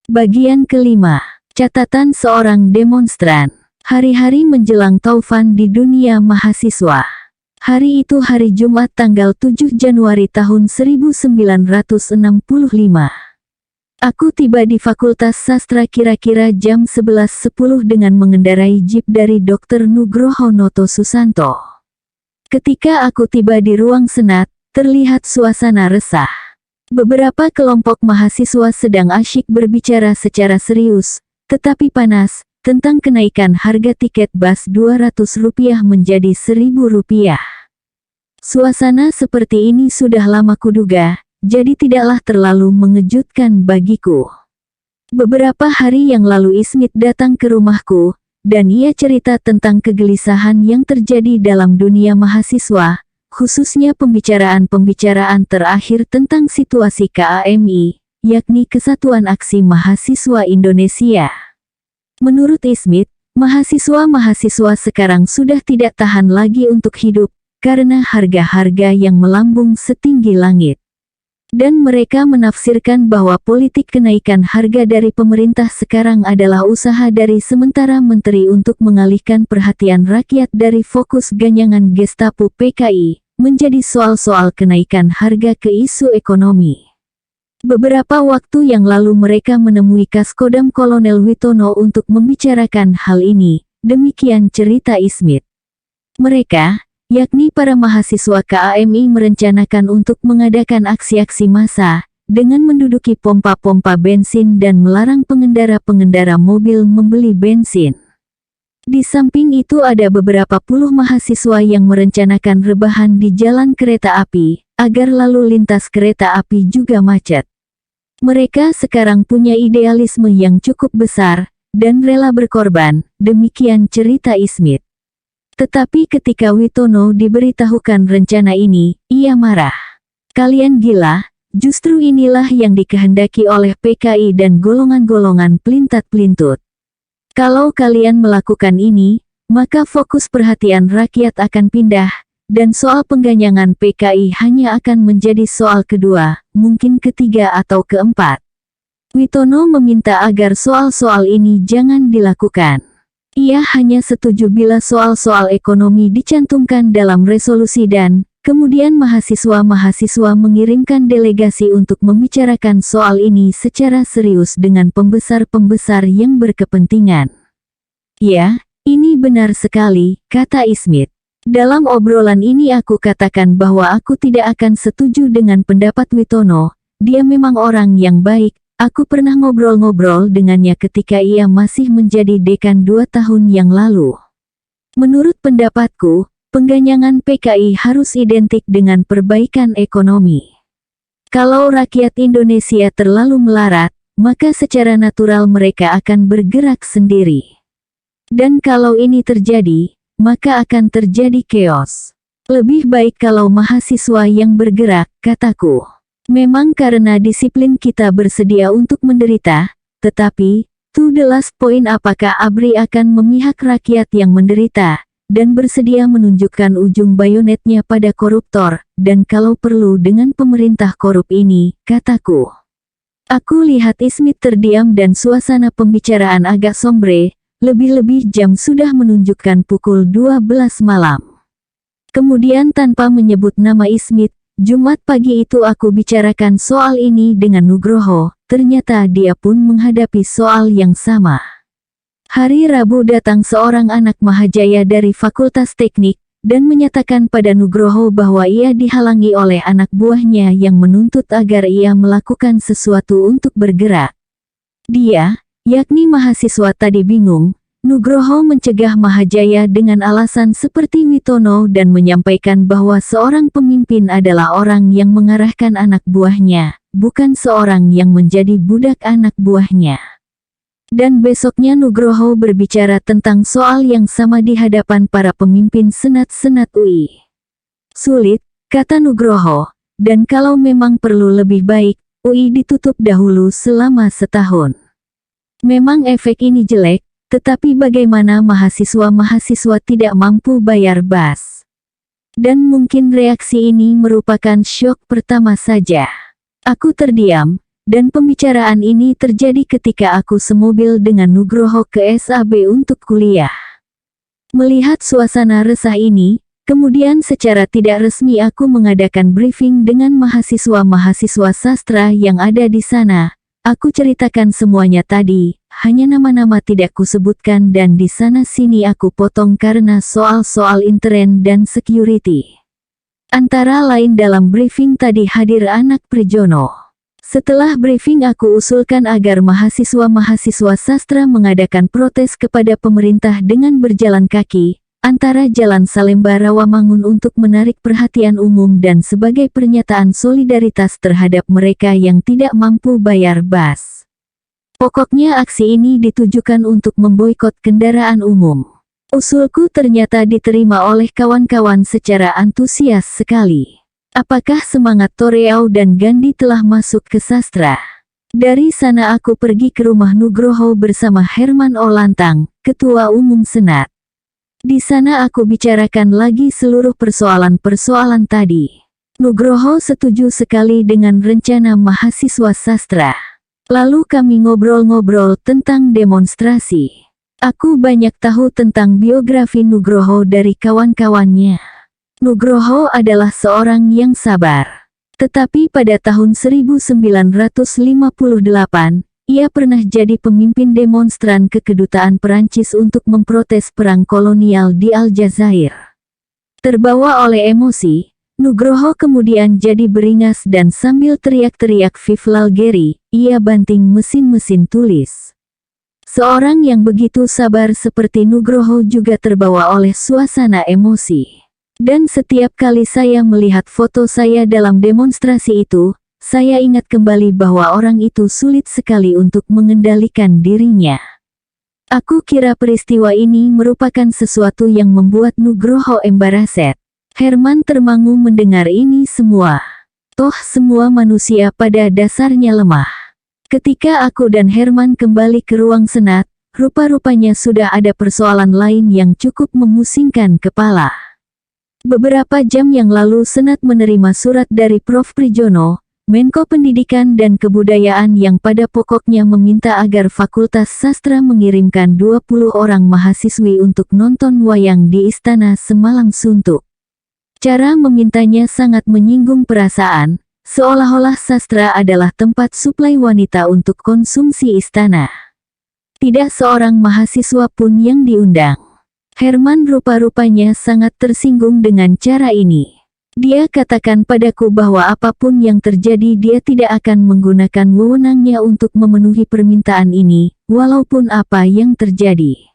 Bagian kelima. Catatan seorang demonstran. Hari-hari menjelang taufan di dunia mahasiswa. Hari itu hari Jumat tanggal 7 Januari tahun 1965. Aku tiba di Fakultas Sastra kira-kira jam 11.10 dengan mengendarai jeep dari Dr. Nugroho Noto Susanto. Ketika aku tiba di ruang senat, terlihat suasana resah. Beberapa kelompok mahasiswa sedang asyik berbicara secara serius, tetapi panas, tentang kenaikan harga tiket bus Rp200 menjadi Rp1.000. Suasana seperti ini sudah lama kuduga, jadi tidaklah terlalu mengejutkan bagiku. Beberapa hari yang lalu Ismit datang ke rumahku, dan ia cerita tentang kegelisahan yang terjadi dalam dunia mahasiswa, khususnya pembicaraan-pembicaraan terakhir tentang situasi KAMI, yakni Kesatuan Aksi Mahasiswa Indonesia. Menurut Ismit, mahasiswa-mahasiswa sekarang sudah tidak tahan lagi untuk hidup, karena harga-harga yang melambung setinggi langit. Dan mereka menafsirkan bahwa politik kenaikan harga dari pemerintah sekarang adalah usaha dari sementara menteri untuk mengalihkan perhatian rakyat dari fokus ganyangan Gestapo PKI, menjadi soal-soal kenaikan harga ke isu ekonomi. Beberapa waktu yang lalu mereka menemui Kaskodam Kolonel Witono untuk membicarakan hal ini, demikian cerita Ismit. Mereka, yakni para mahasiswa KAMI merencanakan untuk mengadakan aksi-aksi massa, dengan menduduki pompa-pompa bensin dan melarang pengendara-pengendara mobil membeli bensin. Di samping itu ada beberapa puluh mahasiswa yang merencanakan rebahan di jalan kereta api, agar lalu lintas kereta api juga macet. Mereka sekarang punya idealisme yang cukup besar, dan rela berkorban, demikian cerita Ismit. Tetapi ketika Witono diberitahukan rencana ini, ia marah. Kalian gila, justru inilah yang dikehendaki oleh PKI dan golongan-golongan pelintat-pelintut. Kalau kalian melakukan ini, maka fokus perhatian rakyat akan pindah, dan soal pengganyangan PKI hanya akan menjadi soal kedua, mungkin ketiga atau keempat. Witono meminta agar soal-soal ini jangan dilakukan. Ia hanya setuju bila soal-soal ekonomi dicantumkan dalam resolusi dan, kemudian mahasiswa-mahasiswa mengirimkan delegasi untuk membicarakan soal ini secara serius dengan pembesar-pembesar yang berkepentingan. Ya, ini benar sekali, kata Ismit. Dalam obrolan ini aku katakan bahwa aku tidak akan setuju dengan pendapat Witono, dia memang orang yang baik, aku pernah ngobrol-ngobrol dengannya ketika ia masih menjadi dekan 2 tahun yang lalu. Menurut pendapatku, pengganyangan PKI harus identik dengan perbaikan ekonomi. Kalau rakyat Indonesia terlalu melarat, maka secara natural mereka akan bergerak sendiri. Dan kalau ini terjadi, maka akan terjadi chaos. Lebih baik kalau mahasiswa yang bergerak, kataku. Memang karena disiplin kita bersedia untuk menderita, tetapi, to the last point apakah ABRI akan memihak rakyat yang menderita, dan bersedia menunjukkan ujung bayonetnya pada koruptor, dan kalau perlu dengan pemerintah korup ini, kataku. Aku lihat Ismit terdiam dan suasana pembicaraan agak sombre. Lebih-lebih jam sudah menunjukkan pukul 12 malam. Kemudian tanpa menyebut nama Ismit, Jumat pagi itu aku bicarakan soal ini dengan Nugroho, ternyata dia pun menghadapi soal yang sama. Hari Rabu datang seorang anak Mahajaya dari Fakultas Teknik, dan menyatakan pada Nugroho bahwa ia dihalangi oleh anak buahnya yang menuntut agar ia melakukan sesuatu untuk bergerak. Dia, yakni mahasiswa tadi bingung, Nugroho mencegah Mahajaya dengan alasan seperti Witono dan menyampaikan bahwa seorang pemimpin adalah orang yang mengarahkan anak buahnya, bukan seorang yang menjadi budak anak buahnya. Dan besoknya Nugroho berbicara tentang soal yang sama di hadapan para pemimpin Senat-Senat UI. Sulit, kata Nugroho, dan kalau memang perlu lebih baik, UI ditutup dahulu selama setahun. Memang efek ini jelek, tetapi bagaimana mahasiswa-mahasiswa tidak mampu bayar bus? Dan mungkin reaksi ini merupakan syok pertama saja. Aku terdiam, dan pembicaraan ini terjadi ketika aku semobil dengan Nugroho ke SAB untuk kuliah. Melihat suasana resah ini, kemudian secara tidak resmi aku mengadakan briefing dengan mahasiswa-mahasiswa sastra yang ada di sana. Aku ceritakan semuanya tadi, hanya nama-nama tidak kusebutkan dan di sana-sini aku potong karena soal-soal intern dan security. Antara lain dalam briefing tadi hadir anak Prijono. Setelah briefing aku usulkan agar mahasiswa-mahasiswa sastra mengadakan protes kepada pemerintah dengan berjalan kaki, antara Jalan Salemba Rawamangun untuk menarik perhatian umum dan sebagai pernyataan solidaritas terhadap mereka yang tidak mampu bayar bus. Pokoknya aksi ini ditujukan untuk memboikot kendaraan umum. Usulku ternyata diterima oleh kawan-kawan secara antusias sekali. Apakah semangat Toreau dan Gandhi telah masuk ke sastra? Dari sana aku pergi ke rumah Nugroho bersama Herman Olantang, Ketua Umum Senat. Di sana aku bicarakan lagi seluruh persoalan-persoalan tadi. Nugroho setuju sekali dengan rencana mahasiswa sastra. Lalu kami ngobrol-ngobrol tentang demonstrasi. Aku banyak tahu tentang biografi Nugroho dari kawan-kawannya. Nugroho adalah seorang yang sabar. Tetapi pada tahun 1958, ia pernah jadi pemimpin demonstran ke kedutaan Perancis untuk memprotes perang kolonial di Aljazair. Terbawa oleh emosi, Nugroho kemudian jadi beringas dan sambil teriak-teriak "Vive l'Algérie", ia banting mesin-mesin tulis. Seorang yang begitu sabar seperti Nugroho juga terbawa oleh suasana emosi. Dan setiap kali saya melihat foto saya dalam demonstrasi itu, saya ingat kembali bahwa orang itu sulit sekali untuk mengendalikan dirinya. Aku kira peristiwa ini merupakan sesuatu yang membuat Nugroho embarrassed. Herman termangu mendengar ini semua. Toh semua manusia pada dasarnya lemah. Ketika aku dan Herman kembali ke ruang senat, rupa-rupanya sudah ada persoalan lain yang cukup memusingkan kepala. Beberapa jam yang lalu Senat menerima surat dari Prof. Prijono, Menko Pendidikan dan Kebudayaan yang pada pokoknya meminta agar Fakultas Sastra mengirimkan 20 orang mahasiswi untuk nonton wayang di istana semalam suntuk. Cara memintanya sangat menyinggung perasaan, seolah-olah sastra adalah tempat suplai wanita untuk konsumsi istana. Tidak seorang mahasiswa pun yang diundang. Herman rupa-rupanya sangat tersinggung dengan cara ini. Dia katakan padaku bahwa apapun yang terjadi dia tidak akan menggunakan wewenangnya untuk memenuhi permintaan ini, walaupun apa yang terjadi.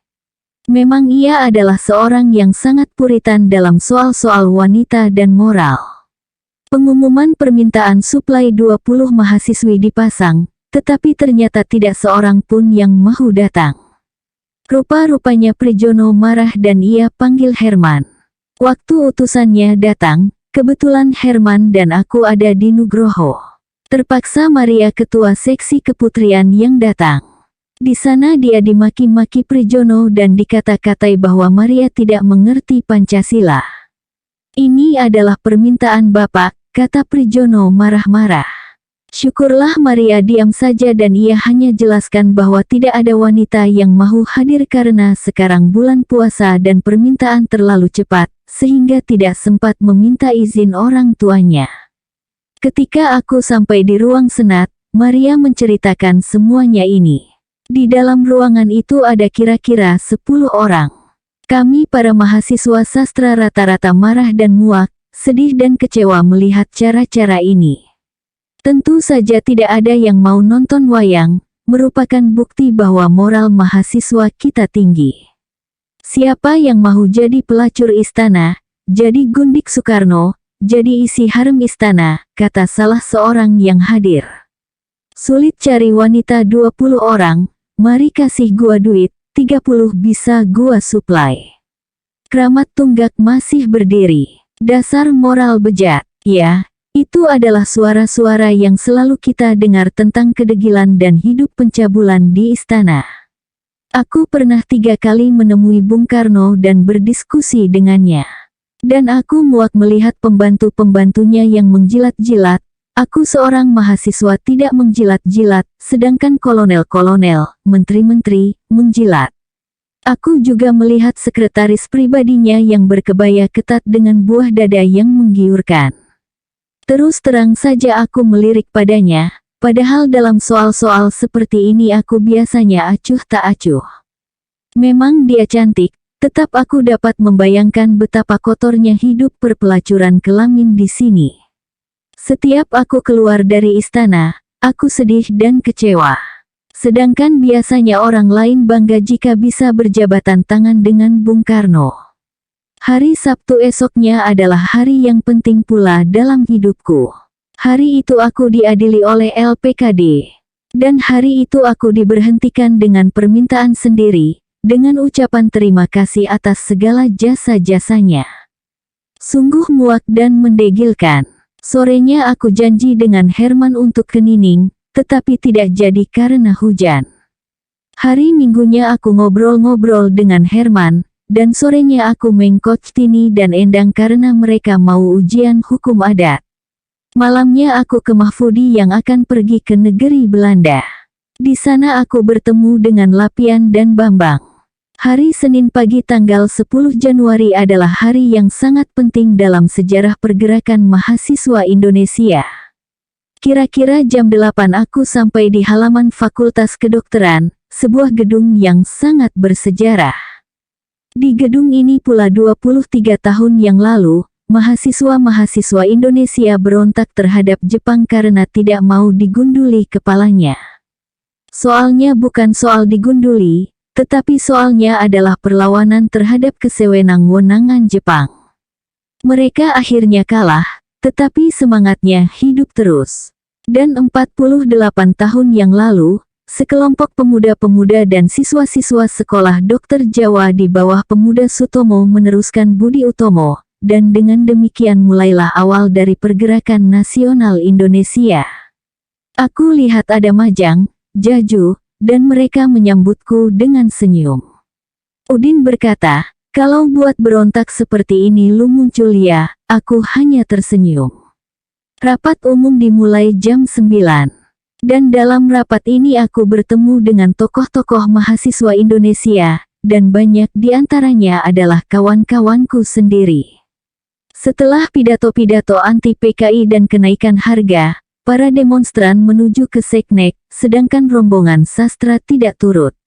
Memang ia adalah seorang yang sangat puritan dalam soal-soal wanita dan moral. Pengumuman permintaan suplai 20 mahasiswi dipasang, tetapi ternyata tidak seorang pun yang mau datang. Rupa-rupanya Prijono marah dan ia panggil Herman. Waktu utusannya datang, kebetulan Herman dan aku ada di Nugroho. Terpaksa Maria ketua seksi keputrian yang datang. Di sana dia dimaki-maki Prijono dan dikata-katai bahwa Maria tidak mengerti Pancasila. Ini adalah permintaan Bapak, kata Prijono marah-marah. Syukurlah Maria diam saja dan ia hanya jelaskan bahwa tidak ada wanita yang mau hadir karena sekarang bulan puasa dan permintaan terlalu cepat, sehingga tidak sempat meminta izin orang tuanya. Ketika aku sampai di ruang senat, Maria menceritakan semuanya ini. Di dalam ruangan itu ada kira-kira 10 orang. Kami para mahasiswa sastra rata-rata marah dan muak, sedih dan kecewa melihat cara-cara ini. Tentu saja tidak ada yang mau nonton wayang, merupakan bukti bahwa moral mahasiswa kita tinggi. Siapa yang mau jadi pelacur istana, jadi gundik Soekarno, jadi isi harem istana, kata salah seorang yang hadir. Sulit cari wanita 20 orang, mari kasih gua duit, 30 bisa gua suplai. Kramat Tunggak masih berdiri. Dasar moral bejat, ya. Itu adalah suara-suara yang selalu kita dengar tentang kedegilan dan hidup pencabulan di istana. Aku pernah 3 kali menemui Bung Karno dan berdiskusi dengannya. Dan aku muak melihat pembantu-pembantunya yang menjilat-jilat, Aku seorang mahasiswa tidak menjilat-jilat, sedangkan kolonel-kolonel, menteri-menteri, menjilat. Aku juga melihat sekretaris pribadinya yang berkebaya ketat dengan buah dada yang menggiurkan. Terus terang saja aku melirik padanya, padahal dalam soal-soal seperti ini aku biasanya acuh tak acuh. Memang dia cantik, tetap aku dapat membayangkan betapa kotornya hidup perpelacuran kelamin di sini. Setiap aku keluar dari istana, aku sedih dan kecewa. Sedangkan biasanya orang lain bangga jika bisa berjabatan tangan dengan Bung Karno. Hari Sabtu esoknya adalah hari yang penting pula dalam hidupku. Hari itu aku diadili oleh LPKD. Dan hari itu aku diberhentikan dengan permintaan sendiri, dengan ucapan terima kasih atas segala jasa-jasanya. Sungguh muak dan mendegilkan. Sorenya aku janji dengan Herman untuk ke Nining, tetapi tidak jadi karena hujan. Hari Minggunya aku ngobrol-ngobrol dengan Herman, dan sorenya aku mengcoach Tini dan Endang karena mereka mau ujian hukum adat. Malamnya aku ke Mahfudi yang akan pergi ke negeri Belanda. Di sana aku bertemu dengan Lapian dan Bambang. Hari Senin pagi tanggal 10 Januari adalah hari yang sangat penting dalam sejarah pergerakan mahasiswa Indonesia. Kira-kira jam 8 aku sampai di halaman Fakultas Kedokteran, sebuah gedung yang sangat bersejarah. Di gedung ini pula 23 tahun yang lalu, mahasiswa-mahasiswa Indonesia berontak terhadap Jepang karena tidak mau digunduli kepalanya. Soalnya bukan soal digunduli, tetapi soalnya adalah perlawanan terhadap kesewenang-wenangan Jepang. Mereka akhirnya kalah, tetapi semangatnya hidup terus. Dan 48 tahun yang lalu, sekelompok pemuda-pemuda dan siswa-siswa sekolah dokter Jawa di bawah Pemuda Sutomo meneruskan budi utomo, dan dengan demikian mulailah awal dari pergerakan nasional Indonesia. Aku lihat ada Majang, Jaju, dan mereka menyambutku dengan senyum. Udin berkata, kalau buat berontak seperti ini lu muncul ya, aku hanya tersenyum. Rapat umum dimulai jam 9. Dan dalam rapat ini aku bertemu dengan tokoh-tokoh mahasiswa Indonesia, dan banyak di antaranya adalah kawan-kawanku sendiri. Setelah pidato-pidato anti PKI dan kenaikan harga, para demonstran menuju ke Seknek, sedangkan rombongan sastra tidak turut.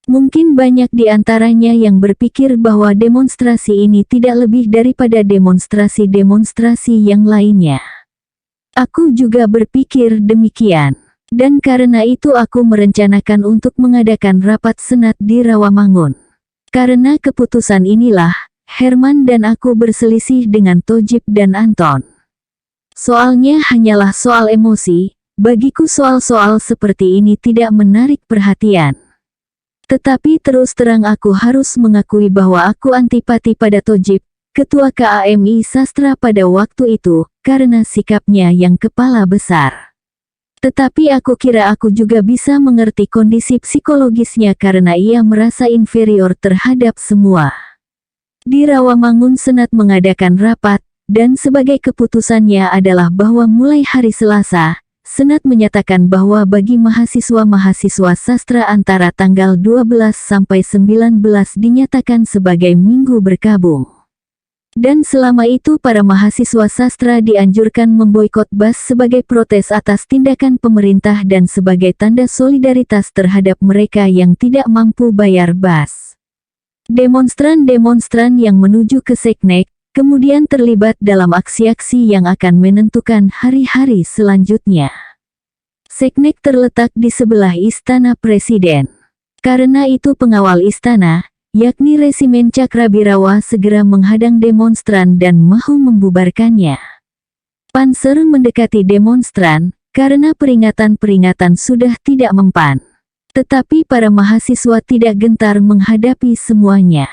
Mungkin banyak di antaranya yang berpikir bahwa demonstrasi ini tidak lebih daripada demonstrasi-demonstrasi yang lainnya. Aku juga berpikir demikian. Dan karena itu aku merencanakan untuk mengadakan rapat senat di Rawamangun. Karena keputusan inilah, Herman dan aku berselisih dengan Tojib dan Anton. Soalnya hanyalah soal emosi, bagiku soal-soal seperti ini tidak menarik perhatian. Tetapi terus terang aku harus mengakui bahwa aku antipati pada Tojib, ketua KAMI Sastra pada waktu itu, karena sikapnya yang kepala besar. Tetapi aku kira aku juga bisa mengerti kondisi psikologisnya karena ia merasa inferior terhadap semua. Di Rawamangun Senat mengadakan rapat, dan sebagai keputusannya adalah bahwa mulai hari Selasa, Senat menyatakan bahwa bagi mahasiswa-mahasiswa sastra antara tanggal 12 sampai 19 dinyatakan sebagai minggu berkabung. Dan selama itu para mahasiswa sastra dianjurkan memboikot BAS sebagai protes atas tindakan pemerintah dan sebagai tanda solidaritas terhadap mereka yang tidak mampu bayar BAS. Demonstran-demonstran yang menuju ke Seknek, kemudian terlibat dalam aksi-aksi yang akan menentukan hari-hari selanjutnya. Seknek terletak di sebelah Istana Presiden. Karena itu pengawal istana, yakni Resimen Cakrabirawa segera menghadang demonstran dan mahu membubarkannya. Panser mendekati demonstran, karena peringatan-peringatan sudah tidak mempan. Tetapi para mahasiswa tidak gentar menghadapi semuanya.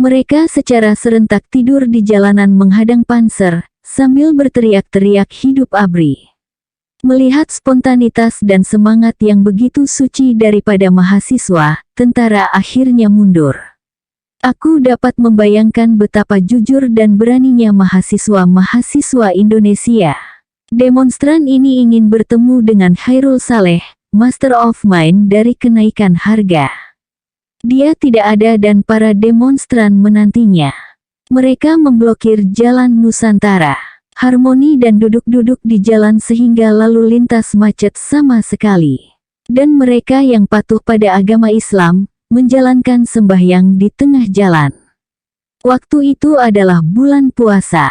Mereka secara serentak tidur di jalanan menghadang panser, sambil berteriak-teriak hidup ABRI. Melihat spontanitas dan semangat yang begitu suci daripada mahasiswa, tentara akhirnya mundur. Aku dapat membayangkan betapa jujur dan beraninya mahasiswa-mahasiswa Indonesia. Demonstran ini ingin bertemu dengan Khairul Saleh, Master of Mind dari kenaikan harga. Dia tidak ada dan para demonstran menantinya. Mereka memblokir Jalan Nusantara. Harmoni dan duduk-duduk di jalan sehingga lalu lintas macet sama sekali. Dan mereka yang patuh pada agama Islam, menjalankan sembahyang di tengah jalan. Waktu itu adalah bulan puasa.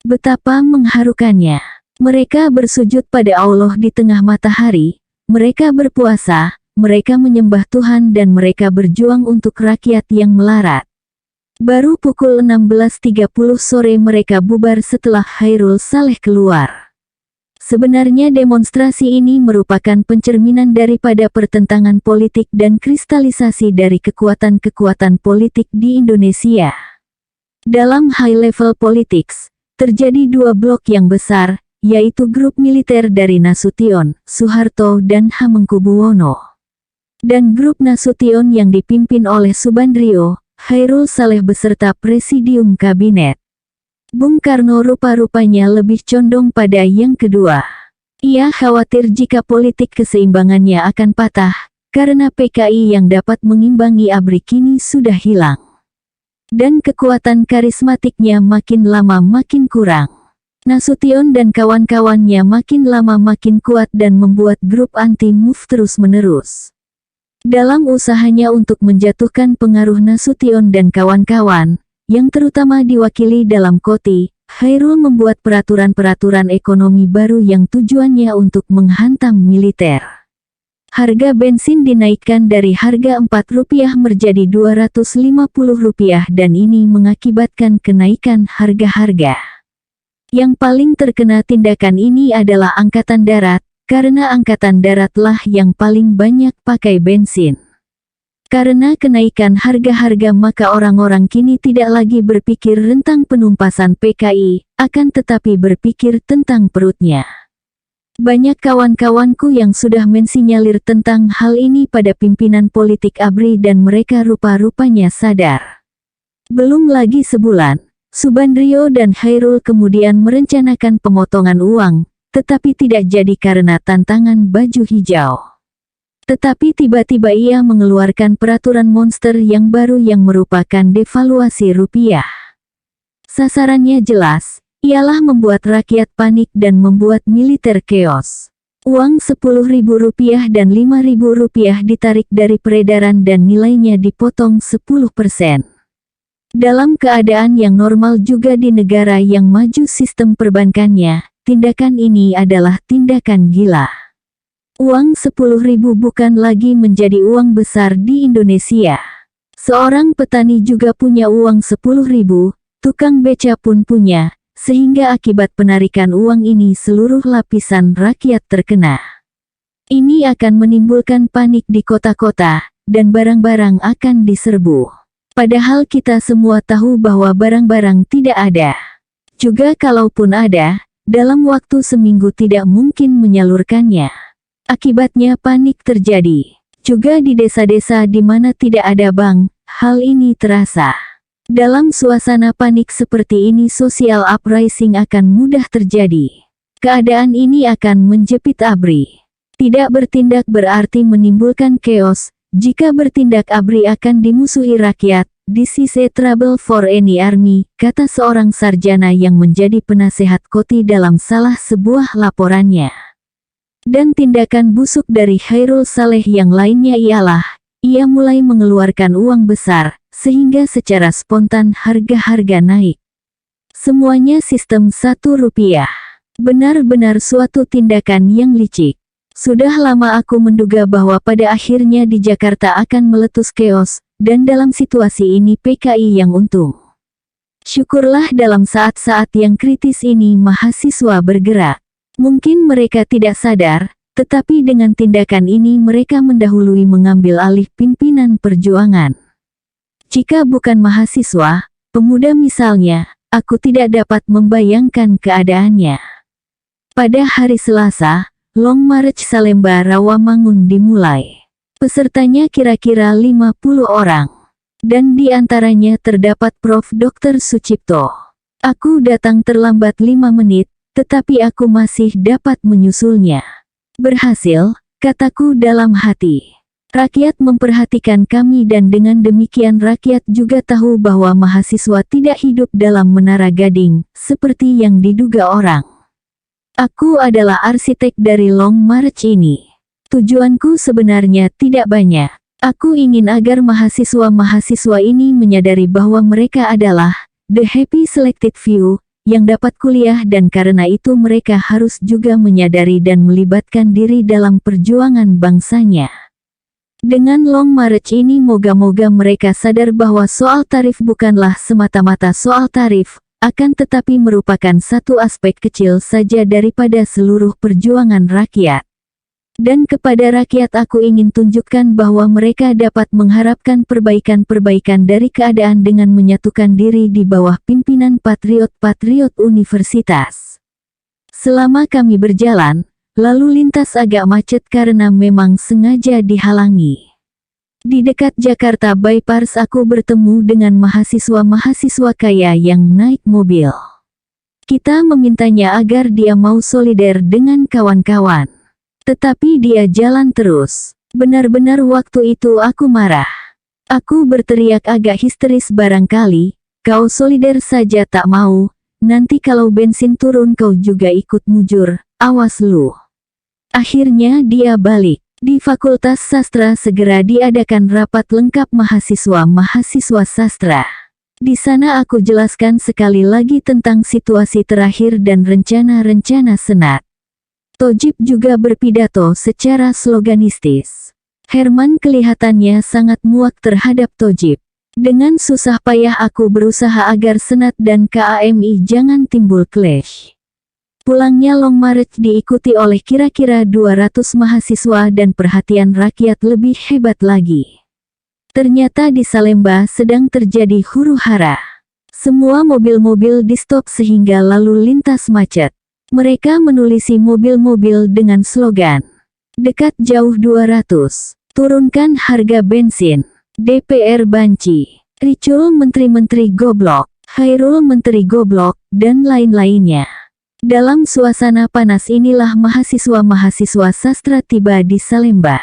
Betapa mengharukannya. Mereka bersujud pada Allah di tengah matahari, mereka berpuasa, mereka menyembah Tuhan dan mereka berjuang untuk rakyat yang melarat. Baru pukul 16.30 sore mereka bubar setelah Khairul Saleh keluar. Sebenarnya demonstrasi ini merupakan pencerminan daripada pertentangan politik dan kristalisasi dari kekuatan-kekuatan politik di Indonesia. Dalam high level politics, terjadi dua blok yang besar, yaitu grup militer dari Nasution, Soeharto dan Hamengkubuwono. Dan grup Nasution yang dipimpin oleh Subandrio, Khairul Saleh beserta presidium kabinet. Bung Karno rupa-rupanya lebih condong pada yang kedua. Ia khawatir jika politik keseimbangannya akan patah, karena PKI yang dapat mengimbangi ABRI kini sudah hilang. Dan kekuatan karismatiknya makin lama makin kurang. Nasution dan kawan-kawannya makin lama makin kuat dan membuat grup anti-MOVE terus-menerus. Dalam usahanya untuk menjatuhkan pengaruh Nasution dan kawan-kawan, yang terutama diwakili dalam Koti, Khairul membuat peraturan-peraturan ekonomi baru yang tujuannya untuk menghantam militer. Harga bensin dinaikkan dari harga Rp4 menjadi Rp250 dan ini mengakibatkan kenaikan harga-harga. Yang paling terkena tindakan ini adalah Angkatan Darat, karena Angkatan Daratlah yang paling banyak pakai bensin. Karena kenaikan harga-harga maka orang-orang kini tidak lagi berpikir tentang penumpasan PKI, akan tetapi berpikir tentang perutnya. Banyak kawan-kawanku yang sudah mensinyalir tentang hal ini pada pimpinan politik ABRI dan mereka rupa-rupanya sadar. Belum lagi sebulan, Subandrio dan Khairul kemudian merencanakan pemotongan uang, tetapi tidak jadi karena tantangan baju hijau. Tetapi tiba-tiba ia mengeluarkan peraturan monster yang baru yang merupakan devaluasi rupiah. Sasarannya jelas, ialah membuat rakyat panik dan membuat militer chaos. Uang Rp10.000 dan Rp5.000 ditarik dari peredaran dan nilainya dipotong 10%. Dalam keadaan yang normal juga di negara yang maju sistem perbankannya, tindakan ini adalah tindakan gila. Uang Rp10.000 bukan lagi menjadi uang besar di Indonesia. Seorang petani juga punya uang Rp10.000, tukang beca pun punya, sehingga akibat penarikan uang ini seluruh lapisan rakyat terkena. Ini akan menimbulkan panik di kota-kota, dan barang-barang akan diserbu. Padahal kita semua tahu bahwa barang-barang tidak ada. Juga kalaupun ada, dalam waktu seminggu tidak mungkin menyalurkannya. Akibatnya panik terjadi. Juga di desa-desa di mana tidak ada bank, hal ini terasa. Dalam suasana panik seperti ini social uprising akan mudah terjadi. Keadaan ini akan menjepit ABRI. Tidak bertindak berarti menimbulkan chaos. Jika bertindak ABRI akan dimusuhi rakyat. This is a trouble for any army, kata seorang sarjana yang menjadi penasehat Koti dalam salah sebuah laporannya. Dan tindakan busuk dari Khairul Saleh yang lainnya ialah, ia mulai mengeluarkan uang besar, sehingga secara spontan harga-harga naik. Semuanya sistem Rp1. Benar-benar suatu tindakan yang licik. Sudah lama aku menduga bahwa pada akhirnya di Jakarta akan meletus chaos, dan dalam situasi ini PKI yang untung. Syukurlah dalam saat-saat yang kritis ini mahasiswa bergerak. Mungkin mereka tidak sadar, tetapi dengan tindakan ini mereka mendahului mengambil alih pimpinan perjuangan. Jika bukan mahasiswa, pemuda misalnya, aku tidak dapat membayangkan keadaannya. Pada hari Selasa, Long March Salemba Rawamangun dimulai. Pesertanya kira-kira 50 orang. Dan di antaranya terdapat Prof. Dr. Sucipto. Aku datang terlambat 5 menit, tetapi aku masih dapat menyusulnya. Berhasil, kataku dalam hati. Rakyat memperhatikan kami dan dengan demikian rakyat juga tahu bahwa mahasiswa tidak hidup dalam menara gading, seperti yang diduga orang. Aku adalah arsitek dari Long March ini. Tujuanku sebenarnya tidak banyak. Aku ingin agar mahasiswa-mahasiswa ini menyadari bahwa mereka adalah the happy selected few, yang dapat kuliah dan karena itu mereka harus juga menyadari dan melibatkan diri dalam perjuangan bangsanya. Dengan Long March ini moga-moga mereka sadar bahwa soal tarif bukanlah semata-mata soal tarif, akan tetapi merupakan satu aspek kecil saja daripada seluruh perjuangan rakyat. Dan kepada rakyat aku ingin tunjukkan bahwa mereka dapat mengharapkan perbaikan-perbaikan dari keadaan dengan menyatukan diri di bawah pimpinan patriot-patriot universitas. Selama kami berjalan, lalu lintas agak macet karena memang sengaja dihalangi. Di dekat Jakarta Bypass aku bertemu dengan mahasiswa-mahasiswa kaya yang naik mobil. Kita memintanya agar dia mau solider dengan kawan-kawan. Tetapi dia jalan terus. Benar-benar waktu itu aku marah. Aku berteriak agak histeris barangkali, kau solider saja tak mau, nanti kalau bensin turun kau juga ikut mujur, awas lu. Akhirnya dia balik. Di Fakultas Sastra segera diadakan rapat lengkap mahasiswa-mahasiswa sastra. Di sana aku jelaskan sekali lagi tentang situasi terakhir dan rencana-rencana senat. Tojib juga berpidato secara sloganistis. Herman kelihatannya sangat muak terhadap Tojib. Dengan susah payah aku berusaha agar senat dan KAMI jangan timbul clash. Pulangnya Long March diikuti oleh kira-kira 200 mahasiswa dan perhatian rakyat lebih hebat lagi. Ternyata di Salemba sedang terjadi huru-hara. Semua mobil-mobil di stop sehingga lalu lintas macet. Mereka menulisi mobil-mobil dengan slogan, dekat jauh 200, turunkan harga bensin, DPR banci, Ricul menteri-menteri goblok, Hairul menteri goblok, dan lain-lainnya. Dalam suasana panas inilah mahasiswa-mahasiswa sastra tiba di Salemba.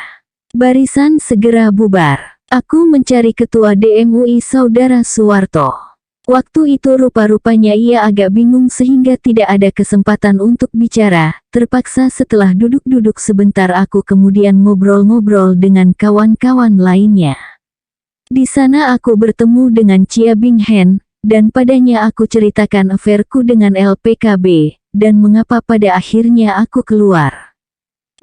Barisan segera bubar. Aku mencari ketua DMUI Saudara Suwarto. Waktu itu rupa-rupanya ia agak bingung sehingga tidak ada kesempatan untuk bicara. Terpaksa setelah duduk-duduk sebentar aku kemudian ngobrol-ngobrol dengan kawan-kawan lainnya. Di sana aku bertemu dengan Chia Bing Hen, dan padanya aku ceritakan affairku dengan LPKB. Dan mengapa pada akhirnya aku keluar.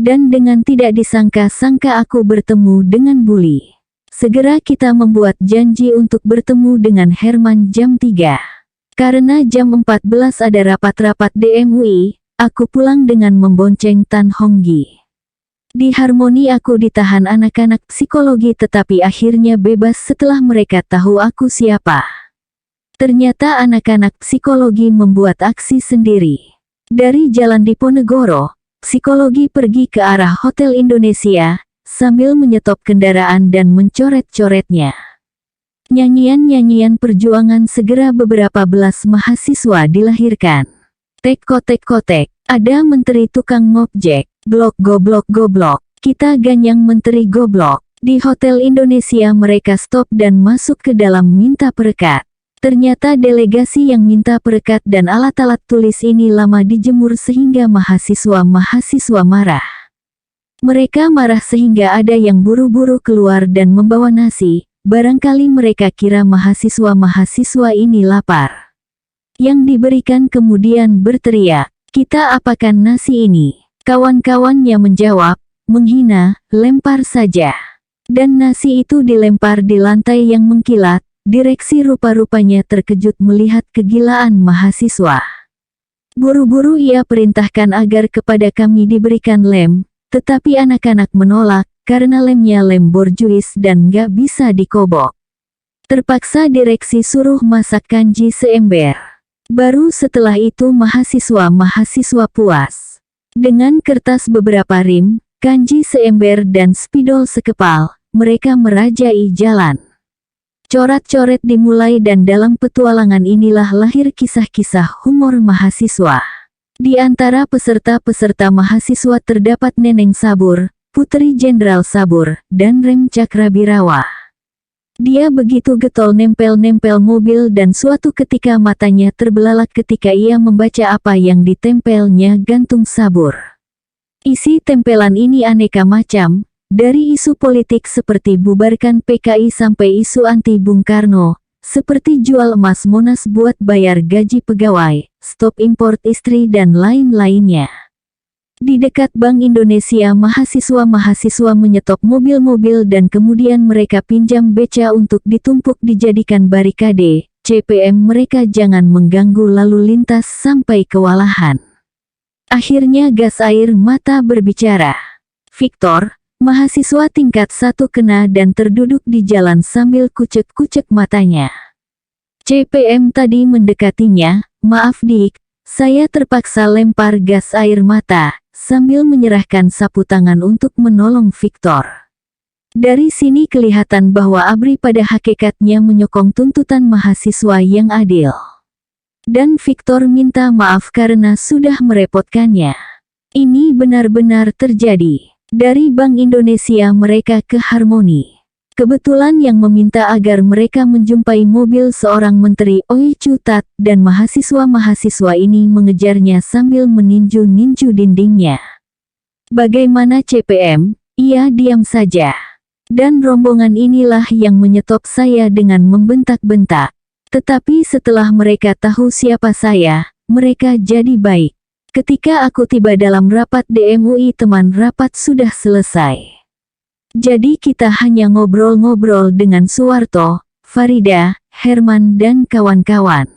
Dan dengan tidak disangka-sangka aku bertemu dengan Bully. Segera kita membuat janji untuk bertemu dengan Herman jam 3. Karena jam 14 ada rapat-rapat DMUI, aku pulang dengan membonceng Tan Honggi. Di Harmoni aku ditahan anak-anak psikologi tetapi akhirnya bebas setelah mereka tahu aku siapa. Ternyata anak-anak psikologi membuat aksi sendiri. Dari Jalan Diponegoro, psikologi pergi ke arah Hotel Indonesia, sambil menyetop kendaraan dan mencoret-coretnya. Nyanyian-nyanyian perjuangan segera beberapa belas mahasiswa dilahirkan. Tek-kotek-kotek, ada menteri tukang ngobjek, blok goblok goblok, kita ganyang menteri goblok. Di Hotel Indonesia mereka stop dan masuk ke dalam minta perekat. Ternyata delegasi yang minta perekat dan alat-alat tulis ini lama dijemur sehingga mahasiswa-mahasiswa marah. Mereka marah sehingga ada yang buru-buru keluar dan membawa nasi, barangkali mereka kira mahasiswa-mahasiswa ini lapar. Yang diberikan kemudian berteriak, kita apakan nasi ini? Kawan-kawannya menjawab, menghina, lempar saja. Dan nasi itu dilempar di lantai yang mengkilat. Direksi rupa-rupanya terkejut melihat kegilaan mahasiswa. Buru-buru ia perintahkan agar kepada kami diberikan lem, tetapi anak-anak menolak, karena lemnya lem borjuis dan gak bisa dikobok. Terpaksa direksi suruh masak kanji seember. Baru setelah itu mahasiswa-mahasiswa puas. Dengan kertas beberapa rim, kanji seember dan spidol sekepal, mereka merajai jalan. Coret-coret dimulai dan dalam petualangan inilah lahir kisah-kisah humor mahasiswa. Di antara peserta-peserta mahasiswa terdapat Neneng Sabur, Putri Jenderal Sabur, dan Rem Cakrabirawa. Dia begitu getol nempel-nempel mobil dan suatu ketika matanya terbelalak ketika ia membaca apa yang ditempelnya gantung Sabur. Isi tempelan ini aneka macam, dari isu politik seperti bubarkan PKI sampai isu anti Bung Karno, seperti jual emas Monas buat bayar gaji pegawai, stop import istri dan lain-lainnya. Di dekat Bank Indonesia mahasiswa-mahasiswa menyetop mobil-mobil dan kemudian mereka pinjam beca untuk ditumpuk dijadikan barikade, CPM mereka jangan mengganggu lalu lintas sampai kewalahan. Akhirnya gas air mata berbicara. Victor, mahasiswa tingkat 1 kena dan terduduk di jalan sambil kucek-kucek matanya. CPM tadi mendekatinya, maaf Dik, saya terpaksa lempar gas air mata, sambil menyerahkan sapu tangan untuk menolong Victor. Dari sini kelihatan bahwa ABRI pada hakikatnya menyokong tuntutan mahasiswa yang adil. Dan Victor minta maaf karena sudah merepotkannya. Ini benar-benar terjadi. Dari Bank Indonesia mereka ke Harmoni. Kebetulan yang meminta agar mereka menjumpai mobil seorang menteri Oi Cutat dan mahasiswa-mahasiswa ini mengejarnya sambil meninju-ninju dindingnya. Bagaimana CPM? Ia diam saja. Dan rombongan inilah yang menyetop saya dengan membentak-bentak. Tetapi setelah mereka tahu siapa saya, mereka jadi baik. Ketika aku tiba dalam rapat DMUI teman rapat sudah selesai. Jadi kita hanya ngobrol-ngobrol dengan Suwarto, Farida, Herman dan kawan-kawan.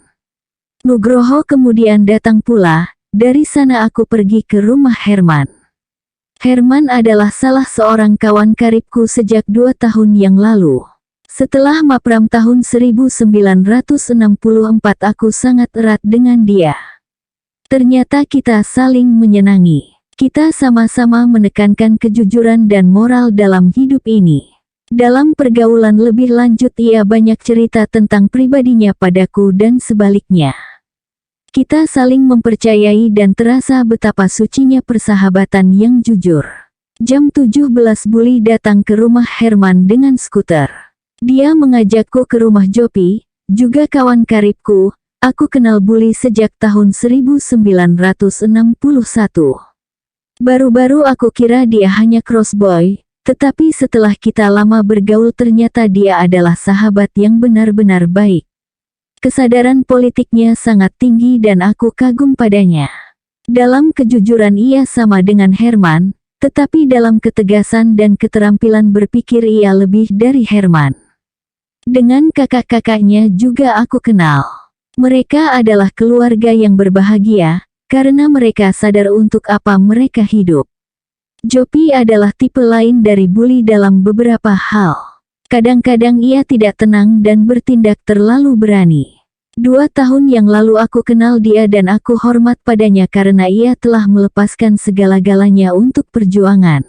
Nugroho kemudian datang pula, dari sana aku pergi ke rumah Herman. Herman adalah salah seorang kawan karibku sejak 2 tahun yang lalu. Setelah Mapram tahun 1964 aku sangat erat dengan dia. Ternyata kita saling menyenangi. Kita sama-sama menekankan kejujuran dan moral dalam hidup ini. Dalam pergaulan lebih lanjut ia banyak cerita tentang pribadinya padaku dan sebaliknya. Kita saling mempercayai dan terasa betapa sucinya persahabatan yang jujur. Jam 17 Buli datang ke rumah Herman dengan skuter. Dia mengajakku ke rumah Jopi, juga kawan karibku. Aku kenal Buli sejak tahun 1961. Baru-baru aku kira dia hanya crossboy, tetapi setelah kita lama bergaul ternyata dia adalah sahabat yang benar-benar baik. Kesadaran politiknya sangat tinggi dan aku kagum padanya. Dalam kejujuran ia sama dengan Herman, tetapi dalam ketegasan dan keterampilan berpikir ia lebih dari Herman. Dengan kakak-kakaknya juga aku kenal. Mereka adalah keluarga yang berbahagia, karena mereka sadar untuk apa mereka hidup. Jopi adalah tipe lain dari Buli dalam beberapa hal. Kadang-kadang ia tidak tenang dan bertindak terlalu berani. 2 tahun yang lalu aku kenal dia dan aku hormat padanya karena ia telah melepaskan segala-galanya untuk perjuangan.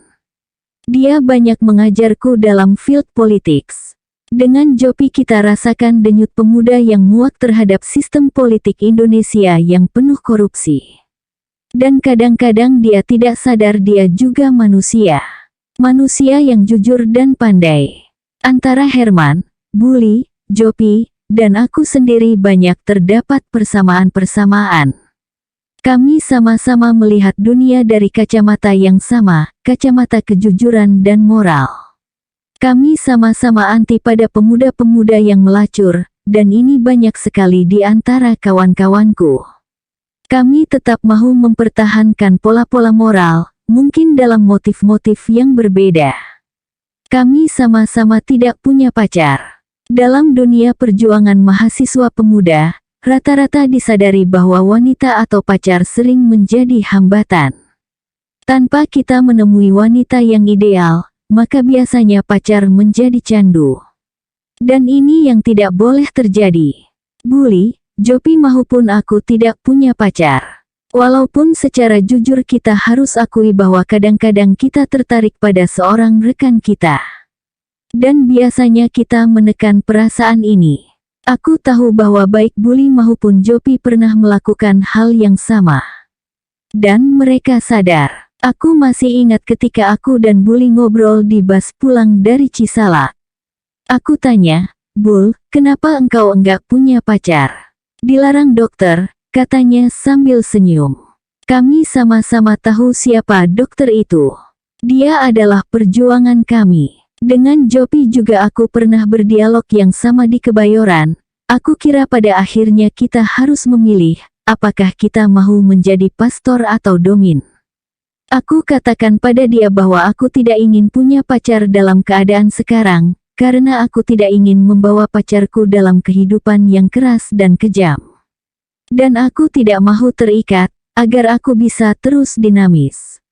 Dia banyak mengajarku dalam field politics. Dengan Jopi kita rasakan denyut pemuda yang muak terhadap sistem politik Indonesia yang penuh korupsi. Dan kadang-kadang dia tidak sadar dia juga manusia. Manusia yang jujur dan pandai. Antara Herman, Buli, Jopi, dan aku sendiri banyak terdapat persamaan-persamaan. Kami sama-sama melihat dunia dari kacamata yang sama, kacamata kejujuran dan moral. Kami sama-sama anti pada pemuda-pemuda yang melacur, dan ini banyak sekali di antara kawan-kawanku. Kami tetap mau mempertahankan pola-pola moral, mungkin dalam motif-motif yang berbeda. Kami sama-sama tidak punya pacar. Dalam dunia perjuangan mahasiswa pemuda, rata-rata disadari bahwa wanita atau pacar sering menjadi hambatan. Tanpa kita menemui wanita yang ideal, maka biasanya pacar menjadi candu. Dan ini yang tidak boleh terjadi. Buli, Jopi maupun aku tidak punya pacar. Walaupun secara jujur kita harus akui bahwa kadang-kadang kita tertarik pada seorang rekan kita. Dan biasanya kita menekan perasaan ini. Aku tahu bahwa baik Buli maupun Jopi pernah melakukan hal yang sama. Dan mereka sadar. Aku masih ingat ketika aku dan Bully ngobrol di bus pulang dari Cisalak. Aku tanya, "Bul, kenapa engkau enggak punya pacar?" "Dilarang dokter," katanya sambil senyum. Kami sama-sama tahu siapa dokter itu. Dia adalah perjuangan kami. Dengan Jopi juga aku pernah berdialog yang sama di Kebayoran. Aku kira pada akhirnya kita harus memilih, apakah kita mau menjadi pastor atau domin. Aku katakan pada dia bahwa aku tidak ingin punya pacar dalam keadaan sekarang, karena aku tidak ingin membawa pacarku dalam kehidupan yang keras dan kejam. Dan aku tidak mau terikat, agar aku bisa terus dinamis.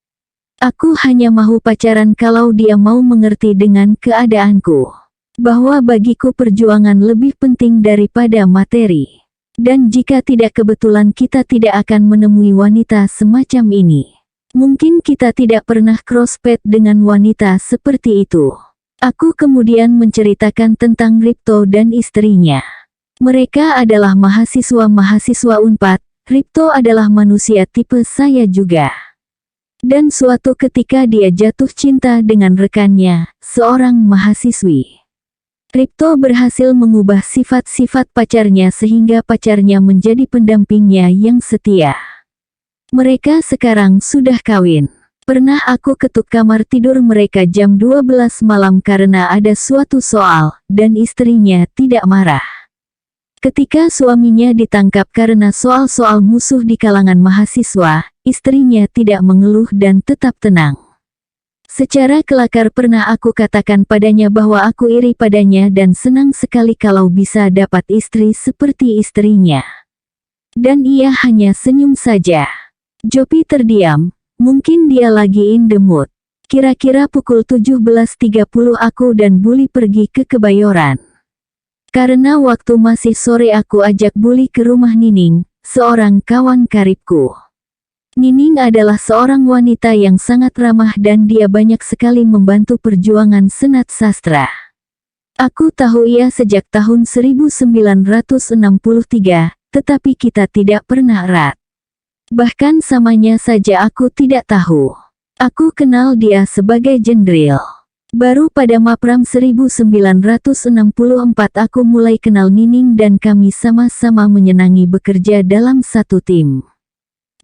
Aku hanya mau pacaran kalau dia mau mengerti dengan keadaanku. Bahwa bagiku perjuangan lebih penting daripada materi. Dan jika tidak kebetulan kita tidak akan menemui wanita semacam ini. Mungkin kita tidak pernah crossfade dengan wanita seperti itu. Aku kemudian menceritakan tentang Ripto dan istrinya. Mereka adalah mahasiswa-mahasiswa Unpad, Ripto adalah manusia tipe saya juga. Dan suatu ketika dia jatuh cinta dengan rekannya, seorang mahasiswi. Ripto berhasil mengubah sifat-sifat pacarnya sehingga pacarnya menjadi pendampingnya yang setia. Mereka sekarang sudah kawin. Pernah aku ketuk kamar tidur mereka jam 12 malam karena ada suatu soal, dan istrinya tidak marah. Ketika suaminya ditangkap karena soal-soal musuh di kalangan mahasiswa, istrinya tidak mengeluh dan tetap tenang. Secara kelakar pernah aku katakan padanya bahwa aku iri padanya dan senang sekali kalau bisa dapat istri seperti istrinya. Dan ia hanya senyum saja. Jopi terdiam, mungkin dia lagi in the mood. Kira-kira pukul 17.30 aku dan Bully pergi ke Kebayoran. Karena waktu masih sore aku ajak Bully ke rumah Nining, seorang kawan karibku. Nining adalah seorang wanita yang sangat ramah dan dia banyak sekali membantu perjuangan Senat Sastra. Aku tahu ia sejak tahun 1963, tetapi kita tidak pernah erat. Bahkan samanya saja aku tidak tahu. Aku kenal dia sebagai Jendril. Baru pada Mapram 1964 aku mulai kenal Nining dan kami sama-sama menyenangi bekerja dalam satu tim.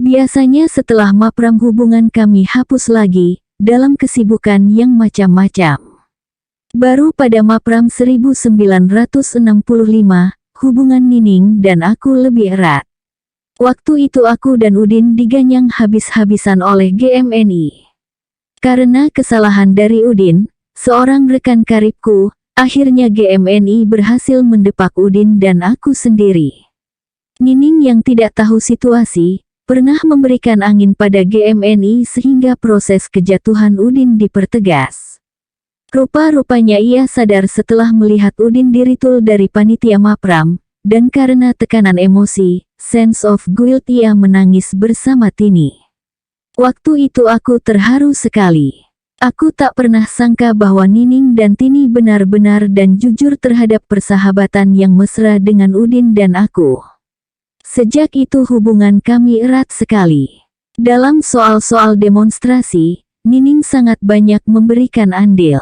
Biasanya setelah Mapram hubungan kami hapus lagi, dalam kesibukan yang macam-macam. Baru pada Mapram 1965, hubungan Nining dan aku lebih erat. Waktu itu aku dan Udin diganyang habis-habisan oleh GMNI. Karena kesalahan dari Udin, seorang rekan karibku, akhirnya GMNI berhasil mendepak Udin dan aku sendiri. Nining yang tidak tahu situasi, pernah memberikan angin pada GMNI sehingga proses kejatuhan Udin dipertegas. Rupa-rupanya ia sadar setelah melihat Udin diritul dari panitia Mapram, dan karena tekanan emosi, sense of guilt ia menangis bersama Tini. Waktu itu aku terharu sekali. Aku tak pernah sangka bahwa Nining dan Tini benar-benar dan jujur terhadap persahabatan yang mesra dengan Udin dan aku. Sejak itu hubungan kami erat sekali. Dalam soal-soal demonstrasi, Nining sangat banyak memberikan andil.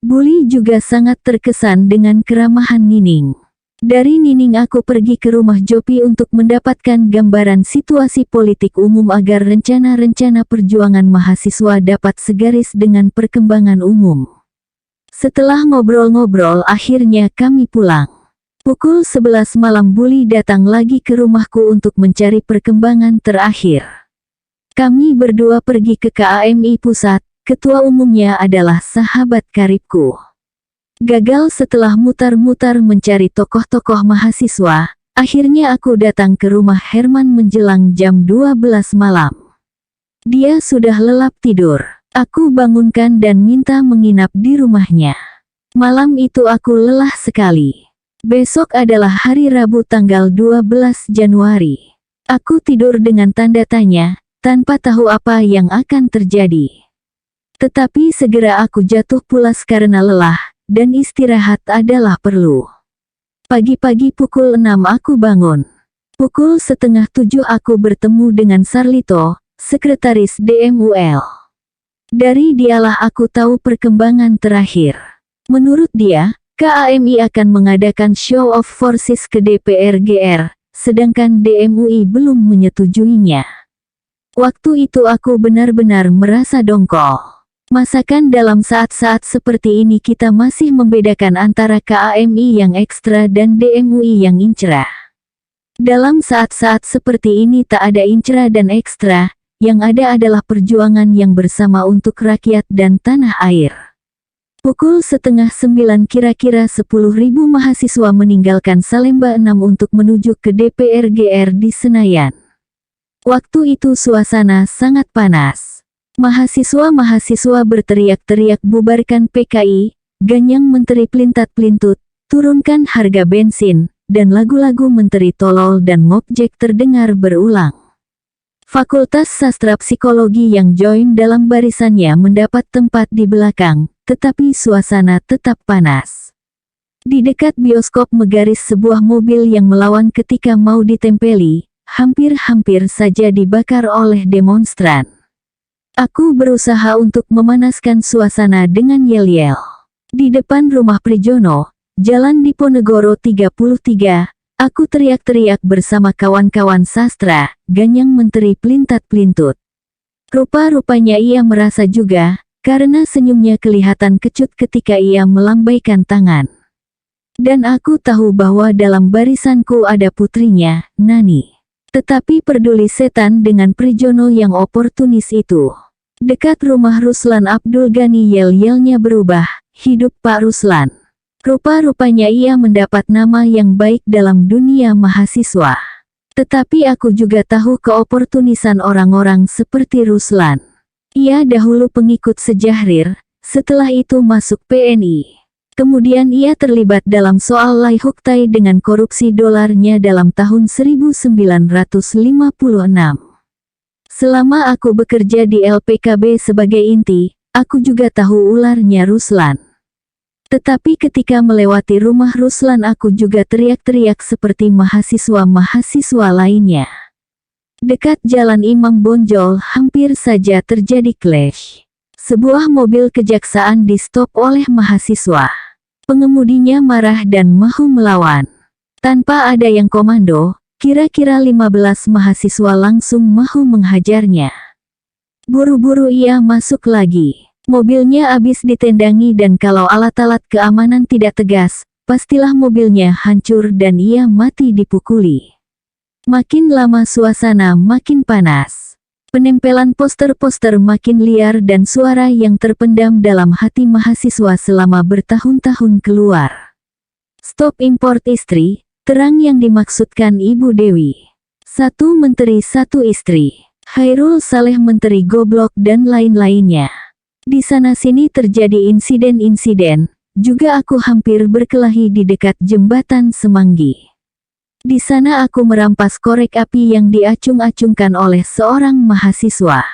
Bully juga sangat terkesan dengan keramahan Nining. Dari Nining aku pergi ke rumah Jopi untuk mendapatkan gambaran situasi politik umum agar rencana-rencana perjuangan mahasiswa dapat segaris dengan perkembangan umum. Setelah ngobrol-ngobrol akhirnya kami pulang. Pukul 11 malam Bully datang lagi ke rumahku untuk mencari perkembangan terakhir. Kami berdua pergi ke KAMI Pusat, ketua umumnya adalah sahabat karibku. Gagal setelah mutar-mutar mencari tokoh-tokoh mahasiswa, akhirnya aku datang ke rumah Herman menjelang jam 12 malam. Dia sudah lelap tidur. Aku bangunkan dan minta menginap di rumahnya. Malam itu aku lelah sekali. Besok adalah hari Rabu tanggal 12 Januari. Aku tidur dengan tanda tanya, tanpa tahu apa yang akan terjadi. Tetapi segera aku jatuh pulas karena lelah, dan istirahat adalah perlu. Pagi-pagi pukul 6 aku bangun. Pukul setengah 7 aku bertemu dengan Sarlito, Sekretaris DMUL. Dari dialah aku tahu perkembangan terakhir. Menurut dia, KAMI akan mengadakan show of forces ke DPR GR, sedangkan DMUI belum menyetujuinya. Waktu itu aku benar-benar merasa dongkol. Masakan dalam saat-saat seperti ini kita masih membedakan antara KAMI yang ekstra dan DMUI yang incerah. Dalam saat-saat seperti ini tak ada incerah dan ekstra, yang ada adalah perjuangan yang bersama untuk rakyat dan tanah air. Pukul 8:30 kira-kira 10.000 mahasiswa meninggalkan Salemba 6 untuk menuju ke DPR GR di Senayan. Waktu itu suasana sangat panas. Mahasiswa-mahasiswa berteriak-teriak bubarkan PKI, ganyang Menteri Pelintat-Pelintut, turunkan harga bensin, dan lagu-lagu Menteri Tolol dan Ngobjek terdengar berulang. Fakultas Sastra Psikologi yang join dalam barisannya mendapat tempat di belakang, tetapi suasana tetap panas. Di dekat bioskop Megaris sebuah mobil yang melawan ketika mau ditempeli, hampir-hampir saja dibakar oleh demonstran. Aku berusaha untuk memanaskan suasana dengan yel-yel. Di depan rumah Prijono, Jalan Diponegoro 33, aku teriak-teriak bersama kawan-kawan sastra, ganyang Menteri Pelintat-Pelintut. Rupa-rupanya ia merasa juga, karena senyumnya kelihatan kecut ketika ia melambaikan tangan. Dan aku tahu bahwa dalam barisanku ada putrinya, Nani. Tetapi peduli setan dengan Prijono yang oportunis itu. Dekat rumah Ruslan Abdul Ghani yel-yelnya berubah, hidup Pak Ruslan. Rupa-rupanya ia mendapat nama yang baik dalam dunia mahasiswa. Tetapi aku juga tahu keoportunisan orang-orang seperti Ruslan. Ia dahulu pengikut Sejahrir, setelah itu masuk PNI. Kemudian ia terlibat dalam soal Laihuktai dengan korupsi dolarnya dalam tahun 1956. Selama aku bekerja di LPKB sebagai inti, aku juga tahu ularnya Ruslan. Tetapi ketika melewati rumah Ruslan aku juga teriak-teriak seperti mahasiswa-mahasiswa lainnya. Dekat Jalan Imam Bonjol hampir saja terjadi clash. Sebuah mobil kejaksaan di-stop oleh mahasiswa. Pengemudinya marah dan mahu melawan. Tanpa ada yang komando, kira-kira 15 mahasiswa langsung mahu menghajarnya. Buru-buru ia masuk lagi. Mobilnya habis ditendangi dan kalau alat-alat keamanan tidak tegas, pastilah mobilnya hancur dan ia mati dipukuli. Makin lama suasana makin panas. Penempelan poster-poster makin liar dan suara yang terpendam dalam hati mahasiswa selama bertahun-tahun keluar. Stop import istri, terang yang dimaksudkan Ibu Dewi. Satu menteri satu istri. Khairul Saleh menteri goblok dan lain-lainnya. Di sana-sini terjadi insiden-insiden, juga aku hampir berkelahi di dekat jembatan Semanggi. Di sana aku merampas korek api yang diacung-acungkan oleh seorang mahasiswa.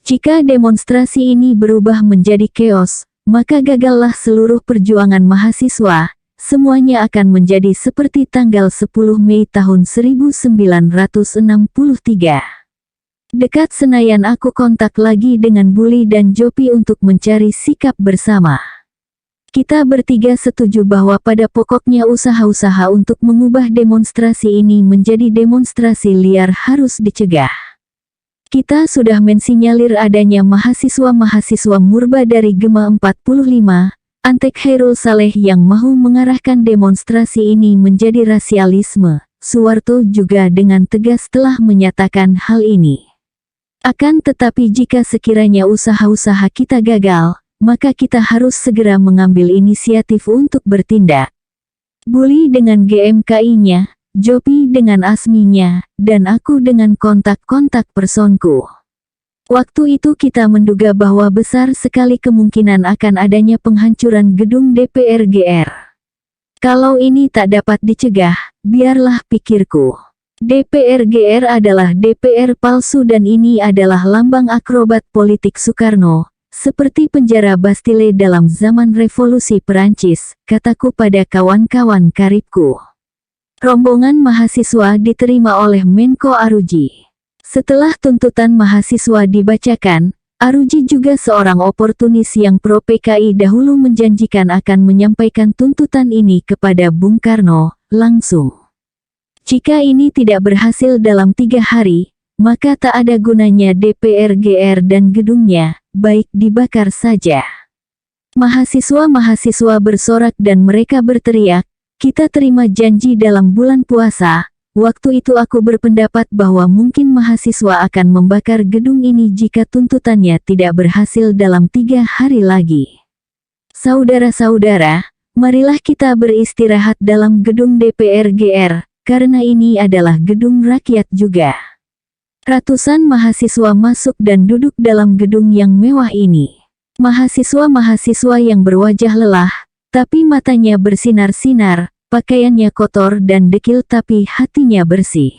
Jika demonstrasi ini berubah menjadi keos, maka gagallah seluruh perjuangan mahasiswa, semuanya akan menjadi seperti tanggal 10 Mei tahun 1963. Dekat Senayan aku kontak lagi dengan Buli dan Jopi untuk mencari sikap bersama. Kita bertiga setuju bahwa pada pokoknya usaha-usaha untuk mengubah demonstrasi ini menjadi demonstrasi liar harus dicegah. Kita sudah mensinyalir adanya mahasiswa-mahasiswa murba dari Gema 45, Antek Khairul Saleh yang mahu mengarahkan demonstrasi ini menjadi rasialisme. Suwarto juga dengan tegas telah menyatakan hal ini. Akan tetapi jika sekiranya usaha-usaha kita gagal, maka kita harus segera mengambil inisiatif untuk bertindak. Buli dengan GMKI-nya, Jopi dengan ASMI-nya, dan aku dengan kontak-kontak personku. Waktu itu kita menduga bahwa besar sekali kemungkinan akan adanya penghancuran gedung DPR GR. Kalau ini tak dapat dicegah, biarlah pikirku. DPR GR adalah DPR palsu dan ini adalah lambang akrobat politik Soekarno, seperti penjara Bastille dalam zaman revolusi Perancis, kataku pada kawan-kawan karibku. Rombongan mahasiswa diterima oleh Menko Aruji. Setelah tuntutan mahasiswa dibacakan, Aruji juga seorang oportunis yang pro PKI dahulu menjanjikan akan menyampaikan tuntutan ini kepada Bung Karno, langsung. Jika ini tidak berhasil dalam 3 hari, maka tak ada gunanya DPR GR dan gedungnya, baik dibakar saja. Mahasiswa-mahasiswa bersorak dan mereka berteriak, "Kita terima janji dalam bulan puasa." Waktu itu aku berpendapat bahwa mungkin mahasiswa akan membakar gedung ini jika tuntutannya tidak berhasil dalam 3 hari lagi. Saudara-saudara, marilah kita beristirahat dalam gedung DPR GR, karena ini adalah gedung rakyat juga. Ratusan mahasiswa masuk dan duduk dalam gedung yang mewah ini. Mahasiswa-mahasiswa yang berwajah lelah, tapi matanya bersinar-sinar, pakaiannya kotor dan dekil tapi hatinya bersih.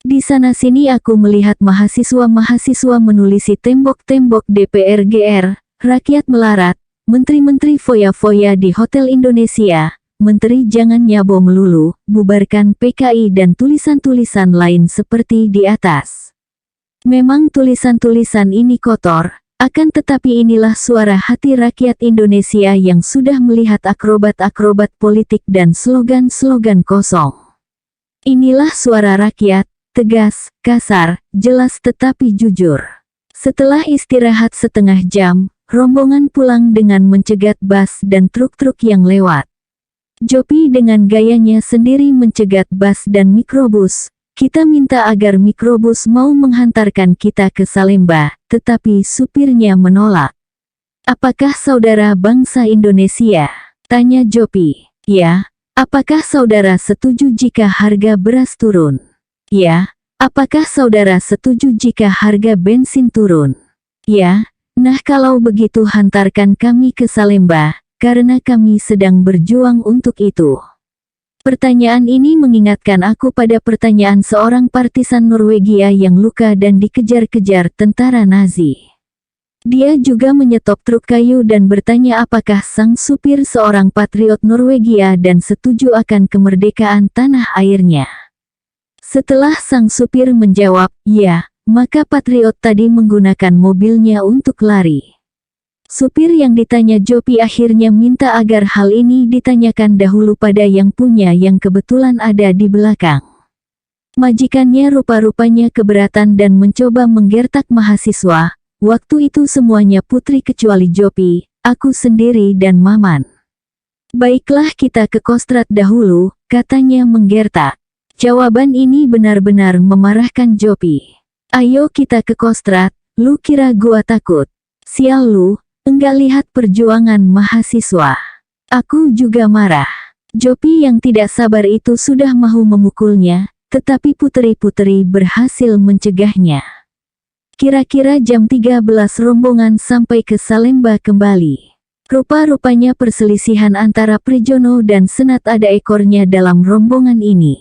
Di sana-sini aku melihat mahasiswa-mahasiswa menulisi tembok-tembok DPR GR, rakyat melarat, menteri-menteri foya-foya di Hotel Indonesia, menteri jangan nyabo melulu, bubarkan PKI dan tulisan-tulisan lain seperti di atas. Memang tulisan-tulisan ini kotor, akan tetapi inilah suara hati rakyat Indonesia yang sudah melihat akrobat-akrobat politik dan slogan-slogan kosong. Inilah suara rakyat, tegas, kasar, jelas tetapi jujur. Setelah istirahat setengah jam, rombongan pulang dengan mencegat bus dan truk-truk yang lewat. Jopi dengan gayanya sendiri mencegat bus dan mikrobus. Kita minta agar mikrobus mau menghantarkan kita ke Salemba, tetapi supirnya menolak. "Apakah saudara bangsa Indonesia?" tanya Jopi. "Ya." "Apakah saudara setuju jika harga beras turun?" "Ya." "Apakah saudara setuju jika harga bensin turun?" "Ya." "Nah kalau begitu hantarkan kami ke Salemba, karena kami sedang berjuang untuk itu." Pertanyaan ini mengingatkan aku pada pertanyaan seorang partisan Norwegia yang luka dan dikejar-kejar tentara Nazi. Dia juga menyetop truk kayu dan bertanya apakah sang supir seorang patriot Norwegia dan setuju akan kemerdekaan tanah airnya. Setelah sang supir menjawab, "Ya," maka patriot tadi menggunakan mobilnya untuk lari. Supir yang ditanya Jopi akhirnya minta agar hal ini ditanyakan dahulu pada yang punya yang kebetulan ada di belakang. Majikannya rupa-rupanya keberatan dan mencoba menggertak mahasiswa. Waktu itu semuanya putri kecuali Jopi, aku sendiri dan Maman. "Baiklah kita ke Kostrad dahulu," katanya menggertak. Jawaban ini benar-benar memarahkan Jopi. "Ayo kita ke Kostrad, lu kira gua takut? Sial lu. Enggak lihat perjuangan mahasiswa." Aku juga marah. Jopi yang tidak sabar itu sudah mahu memukulnya, tetapi puteri-puteri berhasil mencegahnya. Kira-kira jam 13 rombongan sampai ke Salemba kembali. Rupa-rupanya perselisihan antara Prijono dan Senat ada ekornya dalam rombongan ini.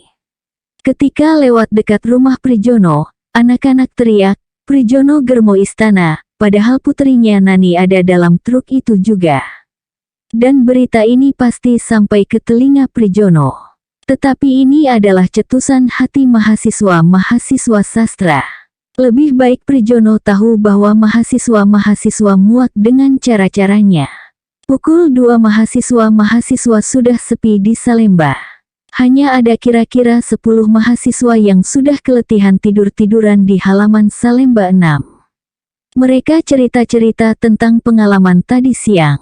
Ketika lewat dekat rumah Prijono, anak-anak teriak, "Prijono Germo Istana," padahal puterinya Nani ada dalam truk itu juga. Dan berita ini pasti sampai ke telinga Prijono. Tetapi ini adalah cetusan hati mahasiswa-mahasiswa sastra. Lebih baik Prijono tahu bahwa mahasiswa-mahasiswa muak dengan cara-caranya. Pukul 2 mahasiswa-mahasiswa sudah sepi di Salemba. Hanya ada kira-kira 10 mahasiswa yang sudah keletihan tidur-tiduran di halaman Salemba 6. Mereka cerita-cerita tentang pengalaman tadi siang.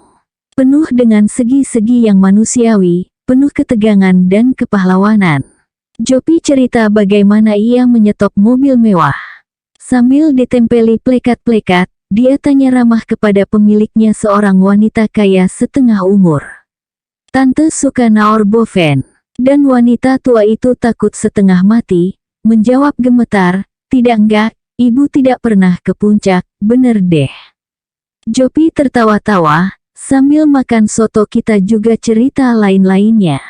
Penuh dengan segi-segi yang manusiawi, penuh ketegangan dan kepahlawanan. Jopi cerita bagaimana ia menyetop mobil mewah. Sambil ditempeli plekat-plekat, dia tanya ramah kepada pemiliknya seorang wanita kaya setengah umur. Tante suka Naor Boven. Dan wanita tua itu takut setengah mati, menjawab gemetar, enggak, ibu tidak pernah ke puncak, bener deh. Jopi tertawa-tawa, sambil makan soto kita juga cerita lain-lainnya.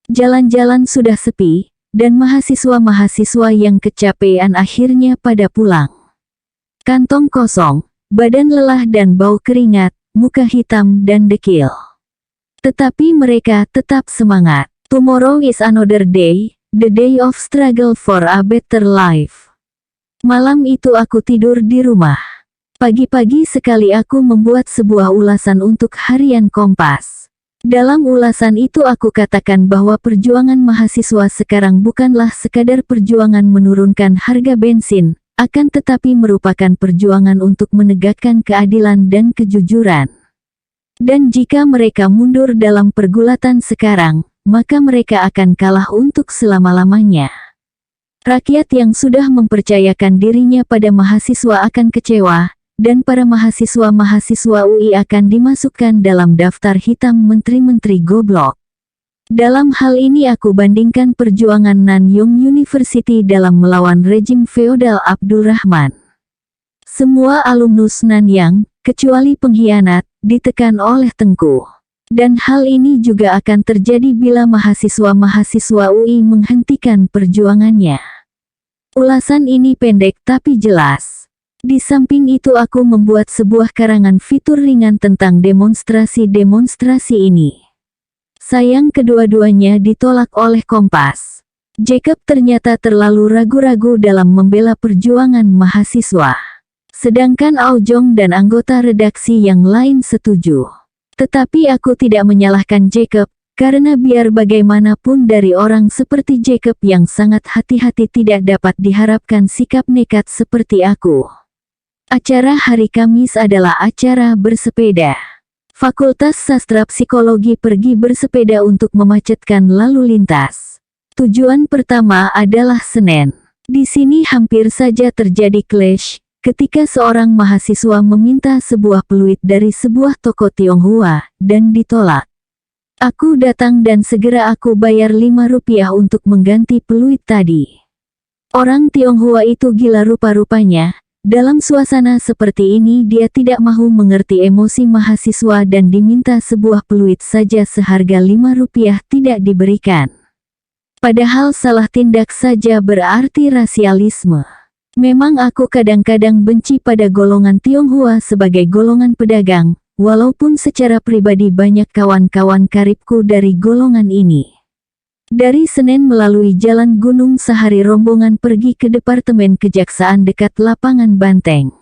Jalan-jalan sudah sepi, dan mahasiswa-mahasiswa yang kecapean akhirnya pada pulang. Kantong kosong, badan lelah dan bau keringat, muka hitam dan dekil. Tetapi mereka tetap semangat. Tomorrow is another day, the day of struggle for a better life. Malam itu aku tidur di rumah. Pagi-pagi sekali aku membuat sebuah ulasan untuk harian Kompas. Dalam ulasan itu aku katakan bahwa perjuangan mahasiswa sekarang bukanlah sekadar perjuangan menurunkan harga bensin, akan tetapi merupakan perjuangan untuk menegakkan keadilan dan kejujuran. Dan jika mereka mundur dalam pergulatan sekarang, maka mereka akan kalah untuk selama-lamanya. Rakyat yang sudah mempercayakan dirinya pada mahasiswa akan kecewa, dan para mahasiswa-mahasiswa UI akan dimasukkan dalam daftar hitam menteri-menteri goblok. Dalam hal ini aku bandingkan perjuangan Nanyang University dalam melawan rejim feodal Abdul Rahman. Semua alumnus Nanyang, kecuali pengkhianat, ditekan oleh Tengku. Dan hal ini juga akan terjadi bila mahasiswa-mahasiswa UI menghentikan perjuangannya. Ulasan ini pendek tapi jelas. Di samping itu aku membuat sebuah karangan fitur ringan tentang demonstrasi-demonstrasi ini. Sayang kedua-duanya ditolak oleh Kompas. Jacob ternyata terlalu ragu-ragu dalam membela perjuangan mahasiswa. Sedangkan Aojong dan anggota redaksi yang lain setuju. Tetapi aku tidak menyalahkan Jacob, karena biar bagaimanapun dari orang seperti Jacob yang sangat hati-hati tidak dapat diharapkan sikap nekat seperti aku. Acara hari Kamis adalah acara bersepeda. Fakultas Sastra Psikologi pergi bersepeda untuk memacetkan lalu lintas. Tujuan pertama adalah Senen. Di sini hampir saja terjadi clash, ketika seorang mahasiswa meminta sebuah peluit dari sebuah toko Tionghoa, dan ditolak. Aku datang dan segera aku bayar Rp5 untuk mengganti peluit tadi. Orang Tionghoa itu gila rupa-rupanya. Dalam suasana seperti ini dia tidak mau mengerti emosi mahasiswa dan diminta sebuah peluit saja seharga Rp5 tidak diberikan. Padahal salah tindak saja berarti rasialisme. Memang aku kadang-kadang benci pada golongan Tionghoa sebagai golongan pedagang, walaupun secara pribadi banyak kawan-kawan karibku dari golongan ini. Dari Senen melalui Jalan Gunung Sahari rombongan pergi ke Departemen Kejaksaan dekat lapangan Banteng.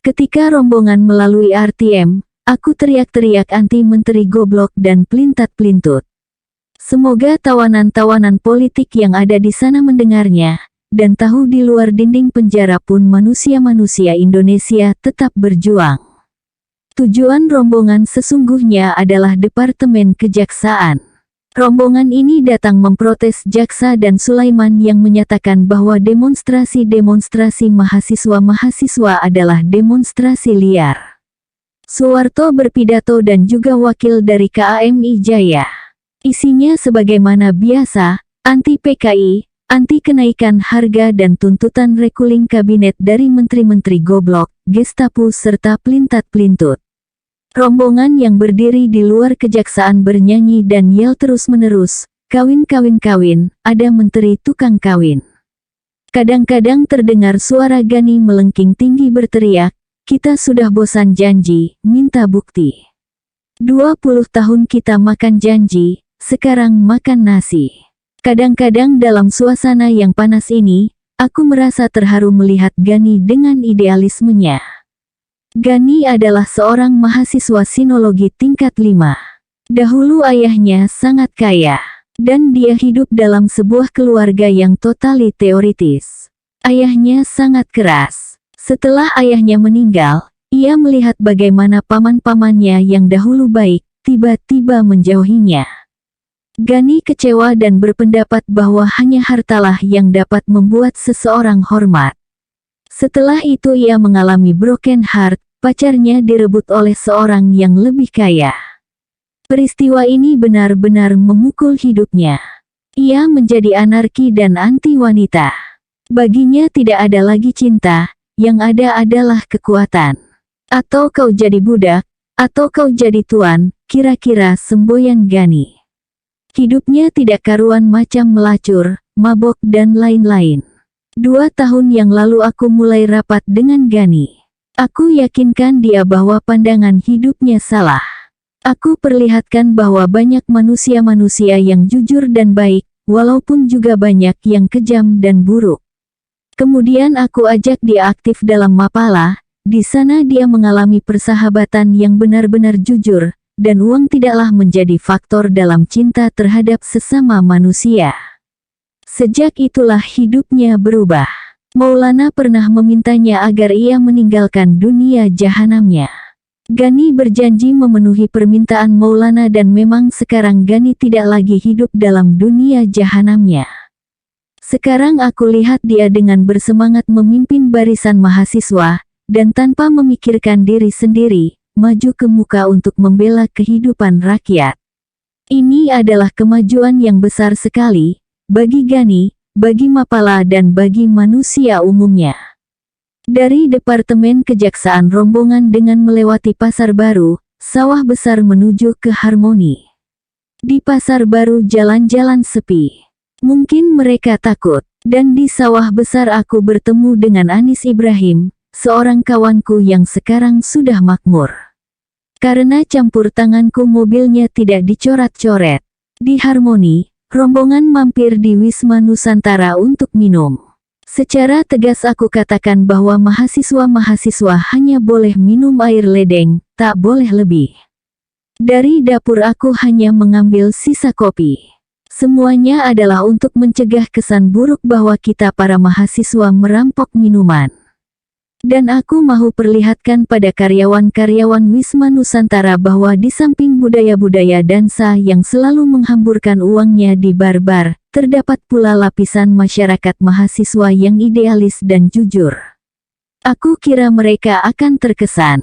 Ketika rombongan melalui RTM, aku teriak-teriak anti menteri goblok dan pelintat-pelintut. Semoga tawanan-tawanan politik yang ada di sana mendengarnya, dan tahu di luar dinding penjara pun manusia-manusia Indonesia tetap berjuang. Tujuan rombongan sesungguhnya adalah Departemen Kejaksaan. Rombongan ini datang memprotes Jaksa dan Sulaiman yang menyatakan bahwa demonstrasi-demonstrasi mahasiswa-mahasiswa adalah demonstrasi liar. Soeharto berpidato dan juga wakil dari KAMI Jaya. Isinya sebagaimana biasa, anti PKI, anti kenaikan harga dan tuntutan rekuling kabinet dari menteri-menteri goblok, Gestapo serta pelintat-pelintut. Rombongan yang berdiri di luar kejaksaan bernyanyi dan yel terus-menerus, "Kawin kawin kawin, ada menteri tukang kawin." Kadang-kadang terdengar suara Gani melengking tinggi berteriak, "Kita sudah bosan janji, minta bukti. 20 tahun kita makan janji, sekarang makan nasi." Kadang-kadang dalam suasana yang panas ini, aku merasa terharu melihat Gani dengan idealismenya. Gani adalah seorang mahasiswa sinologi tingkat 5. Dahulu ayahnya sangat kaya, dan dia hidup dalam sebuah keluarga yang totalitaris. Ayahnya sangat keras. Setelah ayahnya meninggal, ia melihat bagaimana paman-pamannya yang dahulu baik, tiba-tiba menjauhinya. Gani kecewa dan berpendapat bahwa hanya hartalah yang dapat membuat seseorang hormat. Setelah itu ia mengalami broken heart, pacarnya direbut oleh seorang yang lebih kaya. Peristiwa ini benar-benar memukul hidupnya. Ia menjadi anarki dan anti wanita. Baginya tidak ada lagi cinta, yang ada adalah kekuatan. Atau kau jadi budak, atau kau jadi tuan, kira-kira semboyan Gani. Hidupnya tidak karuan macam melacur, mabok dan lain-lain. 2 tahun yang lalu aku mulai rapat dengan Gani. Aku yakinkan dia bahwa pandangan hidupnya salah. Aku perlihatkan bahwa banyak manusia-manusia yang jujur dan baik, walaupun juga banyak yang kejam dan buruk. Kemudian aku ajak dia aktif dalam Mapala. Di sana dia mengalami persahabatan yang benar-benar jujur, dan uang tidaklah menjadi faktor dalam cinta terhadap sesama manusia. Sejak itulah hidupnya berubah. Maulana pernah memintanya agar ia meninggalkan dunia jahanamnya. Gani berjanji memenuhi permintaan Maulana dan memang sekarang Gani tidak lagi hidup dalam dunia jahanamnya. Sekarang aku lihat dia dengan bersemangat memimpin barisan mahasiswa, dan tanpa memikirkan diri sendiri, maju ke muka untuk membela kehidupan rakyat. Ini adalah kemajuan yang besar sekali, bagi Gani, bagi Mapala dan bagi manusia umumnya. Dari Departemen Kejaksaan rombongan dengan melewati Pasar Baru, sawah besar menuju ke Harmoni. Di Pasar Baru jalan-jalan sepi. Mungkin mereka takut, dan di sawah besar aku bertemu dengan Anis Ibrahim, seorang kawanku yang sekarang sudah makmur. Karena campur tanganku mobilnya tidak dicoret-coret. Di Harmoni, rombongan mampir di Wisma Nusantara untuk minum. Secara tegas aku katakan bahwa mahasiswa-mahasiswa hanya boleh minum air ledeng, tak boleh lebih. Dari dapur aku hanya mengambil sisa kopi. Semuanya adalah untuk mencegah kesan buruk bahwa kita para mahasiswa merampok minuman. Dan aku mahu perlihatkan pada karyawan-karyawan Wisma Nusantara bahwa di samping budaya-budaya dansa yang selalu menghamburkan uangnya di bar-bar, terdapat pula lapisan masyarakat mahasiswa yang idealis dan jujur. Aku kira mereka akan terkesan.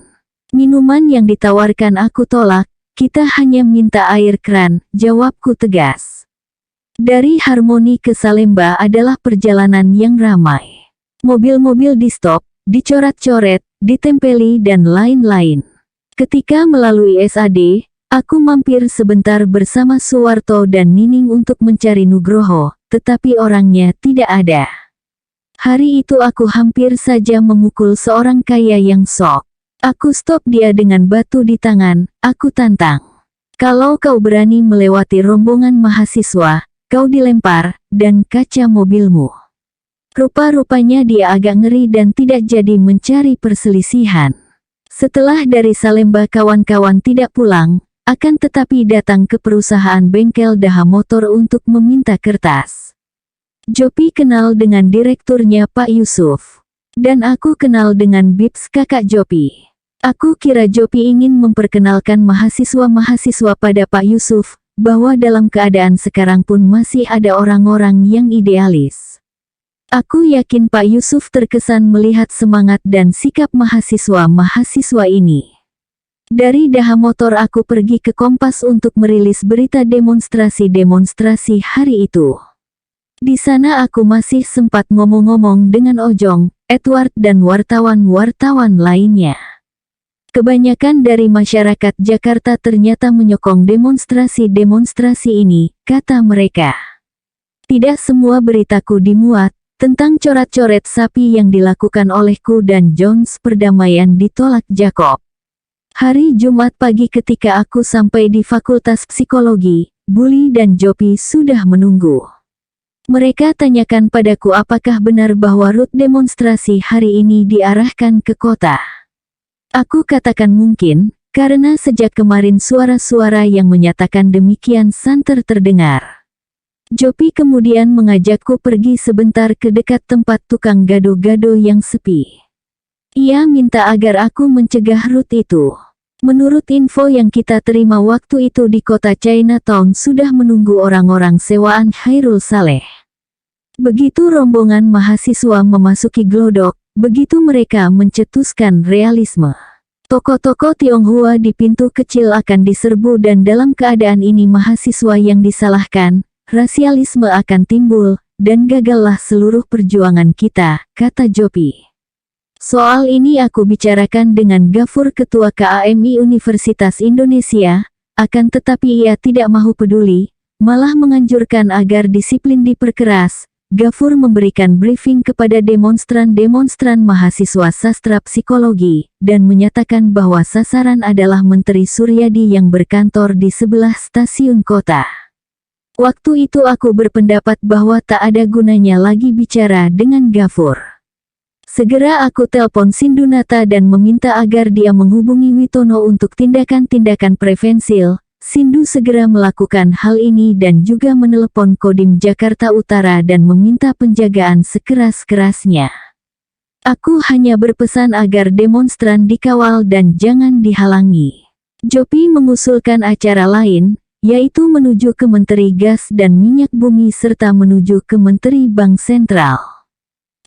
Minuman yang ditawarkan aku tolak, kita hanya minta air kran, jawabku tegas. Dari Harmoni ke Salemba adalah perjalanan yang ramai. Mobil-mobil di stop, dicoret-coret, ditempeli dan lain-lain. Ketika melalui SAD, aku mampir sebentar bersama Suwarto dan Nining untuk mencari Nugroho, tetapi orangnya tidak ada. Hari itu aku hampir saja memukul seorang kaya yang sok. Aku stop dia dengan batu di tangan, aku tantang. Kalau kau berani melewati rombongan mahasiswa, kau dilempar, dan kaca mobilmu. Rupa-rupanya dia agak ngeri dan tidak jadi mencari perselisihan. Setelah dari Salemba kawan-kawan tidak pulang, akan tetapi datang ke perusahaan bengkel Daha Motor untuk meminta kertas. Jopi kenal dengan direkturnya Pak Yusuf. Dan aku kenal dengan Bips kakak Jopi. Aku kira Jopi ingin memperkenalkan mahasiswa-mahasiswa pada Pak Yusuf, bahwa dalam keadaan sekarang pun masih ada orang-orang yang idealis. Aku yakin Pak Yusuf terkesan melihat semangat dan sikap mahasiswa-mahasiswa ini. Dari Daha Motor aku pergi ke Kompas untuk merilis berita demonstrasi-demonstrasi hari itu. Di sana aku masih sempat ngomong-ngomong dengan Ojong, Edward dan wartawan-wartawan lainnya. Kebanyakan dari masyarakat Jakarta ternyata menyokong demonstrasi-demonstrasi ini, kata mereka. Tidak semua beritaku dimuat, tentang coret-coret sapi yang dilakukan olehku dan Jones perdamaian ditolak Jakob. Hari Jumat pagi ketika aku sampai di Fakultas Psikologi, Bully dan Jopi sudah menunggu. Mereka tanyakan padaku apakah benar bahwa rute demonstrasi hari ini diarahkan ke kota. Aku katakan mungkin, karena sejak kemarin suara-suara yang menyatakan demikian santer terdengar. Jopi kemudian mengajakku pergi sebentar ke dekat tempat tukang gado-gado yang sepi. Ia minta agar aku mencegah rute itu. Menurut info yang kita terima waktu itu di kota Chinatown sudah menunggu orang-orang sewaan Hairul Saleh. Begitu rombongan mahasiswa memasuki Glodok, begitu mereka mencetuskan realisme. Toko-toko Tionghoa di pintu kecil akan diserbu dan dalam keadaan ini mahasiswa yang disalahkan, rasialisme akan timbul, dan gagallah seluruh perjuangan kita, kata Jopi. Soal ini aku bicarakan dengan Gafur Ketua KAMI Universitas Indonesia, akan tetapi ia tidak mahu peduli, malah menganjurkan agar disiplin diperkeras. Gafur memberikan briefing kepada demonstran-demonstran mahasiswa sastra psikologi, dan menyatakan bahwa sasaran adalah Menteri Suryadi yang berkantor di sebelah stasiun kota. Waktu itu aku berpendapat bahwa tak ada gunanya lagi bicara dengan Gafur. Segera aku telepon Sindunata dan meminta agar dia menghubungi Witono untuk tindakan-tindakan prevensil. Sindu segera melakukan hal ini dan juga menelepon Kodim Jakarta Utara dan meminta penjagaan sekeras-kerasnya. Aku hanya berpesan agar demonstran dikawal dan jangan dihalangi. Jopi mengusulkan acara lain, yaitu menuju ke Menteri Gas dan Minyak Bumi serta menuju ke Menteri Bank Sentral.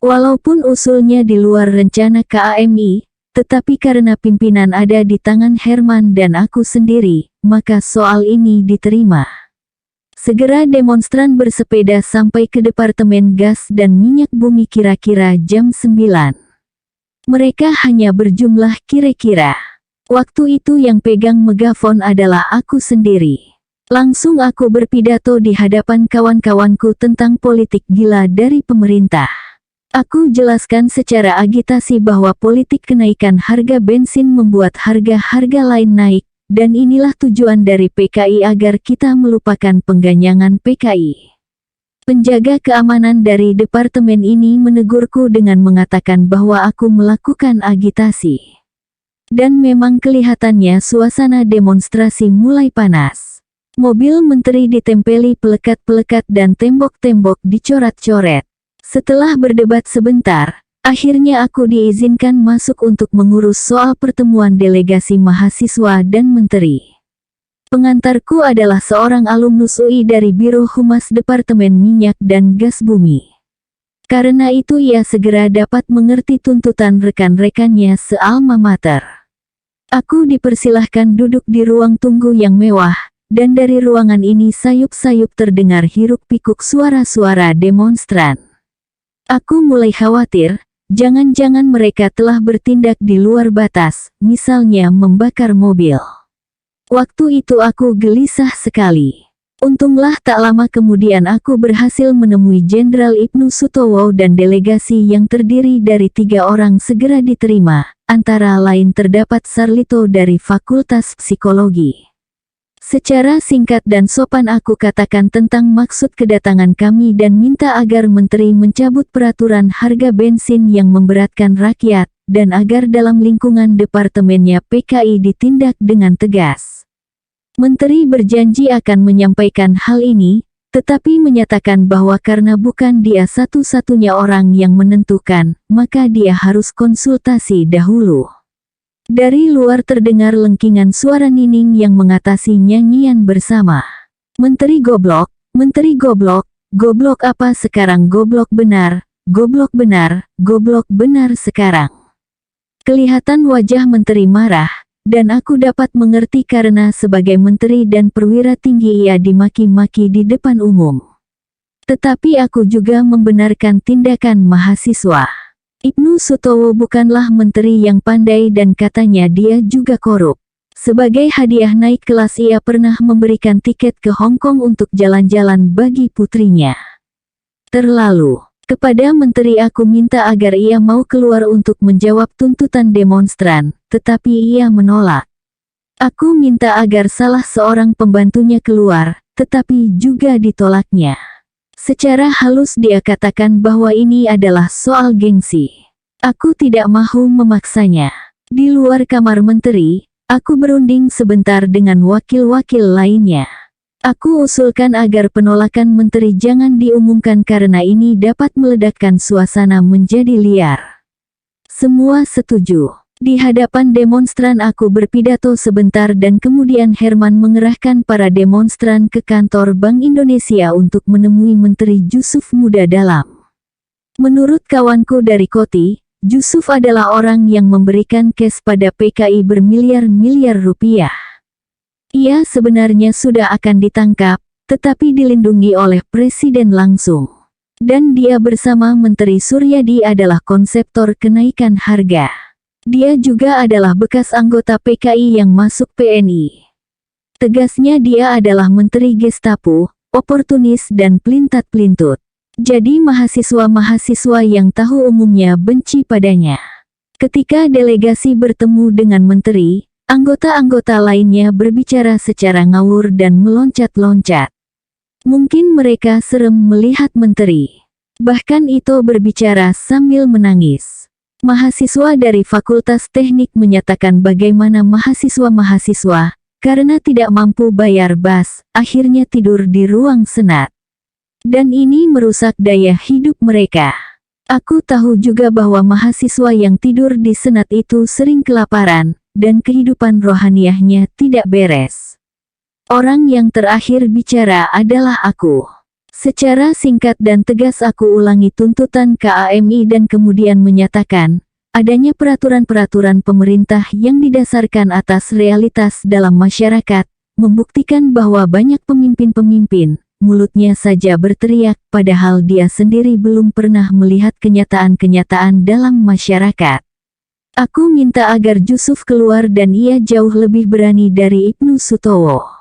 Walaupun usulnya di luar rencana KAMI, tetapi karena pimpinan ada di tangan Herman dan aku sendiri, maka soal ini diterima. Segera demonstran bersepeda sampai ke Departemen Gas dan Minyak Bumi kira-kira jam 9. Mereka hanya berjumlah kira-kira. Waktu itu yang pegang megafon adalah aku sendiri. Langsung aku berpidato di hadapan kawan-kawanku tentang politik gila dari pemerintah. Aku jelaskan secara agitasi bahwa politik kenaikan harga bensin membuat harga-harga lain naik. Dan inilah tujuan dari PKI agar kita melupakan pengganyangan PKI. Penjaga keamanan dari departemen ini menegurku dengan mengatakan bahwa aku melakukan agitasi. Dan memang kelihatannya suasana demonstrasi mulai panas. Mobil menteri ditempeli pelekat-pelekat dan tembok-tembok dicoret-coret. Setelah berdebat sebentar, akhirnya aku diizinkan masuk untuk mengurus soal pertemuan delegasi mahasiswa dan menteri. Pengantarku adalah seorang alumnus UI dari Biro Humas Departemen Minyak dan Gas Bumi. Karena itu ia segera dapat mengerti tuntutan rekan-rekannya se-alma mater. Aku dipersilahkan duduk di ruang tunggu yang mewah, dan dari ruangan ini sayup-sayup terdengar hiruk-pikuk suara-suara demonstran. Aku mulai khawatir. Jangan-jangan mereka telah bertindak di luar batas, misalnya membakar mobil. Waktu itu aku gelisah sekali. Untunglah tak lama kemudian aku berhasil menemui Jenderal Ibnu Sutowo dan delegasi yang terdiri dari 3 orang segera diterima, antara lain terdapat Sarlito dari Fakultas Psikologi. Secara singkat dan sopan aku katakan tentang maksud kedatangan kami dan minta agar menteri mencabut peraturan harga bensin yang memberatkan rakyat, dan agar dalam lingkungan departemennya PKI ditindak dengan tegas. Menteri berjanji akan menyampaikan hal ini, tetapi menyatakan bahwa karena bukan dia satu-satunya orang yang menentukan, maka dia harus konsultasi dahulu. Dari luar terdengar lengkingan suara Nining yang mengatasi nyanyian bersama. Menteri goblok, goblok apa sekarang goblok benar, goblok benar sekarang. Kelihatan wajah menteri marah, dan aku dapat mengerti karena sebagai menteri dan perwira tinggi ia dimaki-maki di depan umum. Tetapi aku juga membenarkan tindakan mahasiswa. Ibnu Sutowo bukanlah menteri yang pandai dan katanya dia juga korup. Sebagai hadiah naik kelas ia pernah memberikan tiket ke Hong Kong untuk jalan-jalan bagi putrinya. Terlalu, kepada menteri aku minta agar ia mau keluar untuk menjawab tuntutan demonstran, tetapi ia menolak. Aku minta agar salah seorang pembantunya keluar, tetapi juga ditolaknya. Secara halus dia katakan bahwa ini adalah soal gengsi. Aku tidak mahu memaksanya. Di luar kamar menteri, aku berunding sebentar dengan wakil-wakil lainnya. Aku usulkan agar penolakan menteri jangan diumumkan karena ini dapat meledakkan suasana menjadi liar. Semua setuju. Di hadapan demonstran aku berpidato sebentar dan kemudian Herman mengerahkan para demonstran ke kantor Bank Indonesia untuk menemui Menteri Jusuf Muda Dalam. Menurut kawanku dari Koti, Jusuf adalah orang yang memberikan cash pada PKI bermiliar-miliar rupiah. Ia sebenarnya sudah akan ditangkap, tetapi dilindungi oleh Presiden langsung. Dan dia bersama Menteri Suryadi adalah konseptor kenaikan harga. Dia juga adalah bekas anggota PKI yang masuk PNI. Tegasnya dia adalah menteri Gestapo, oportunis dan pelintat-pelintut. Jadi mahasiswa-mahasiswa yang tahu umumnya benci padanya. Ketika delegasi bertemu dengan menteri, anggota-anggota lainnya berbicara secara ngawur dan meloncat-loncat. Mungkin mereka serem melihat menteri. Bahkan Ito berbicara sambil menangis. Mahasiswa dari Fakultas Teknik menyatakan bagaimana mahasiswa-mahasiswa, karena tidak mampu bayar bas, akhirnya tidur di ruang senat. Dan ini merusak daya hidup mereka. Aku tahu juga bahwa mahasiswa yang tidur di senat itu sering kelaparan, dan kehidupan rohaniahnya tidak beres. Orang yang terakhir bicara adalah aku. Secara singkat dan tegas aku ulangi tuntutan KAMI dan kemudian menyatakan, adanya peraturan-peraturan pemerintah yang didasarkan atas realitas dalam masyarakat, membuktikan bahwa banyak pemimpin-pemimpin, mulutnya saja berteriak, padahal dia sendiri belum pernah melihat kenyataan-kenyataan dalam masyarakat. Aku minta agar Jusuf keluar dan ia jauh lebih berani dari Ibnu Sutowo.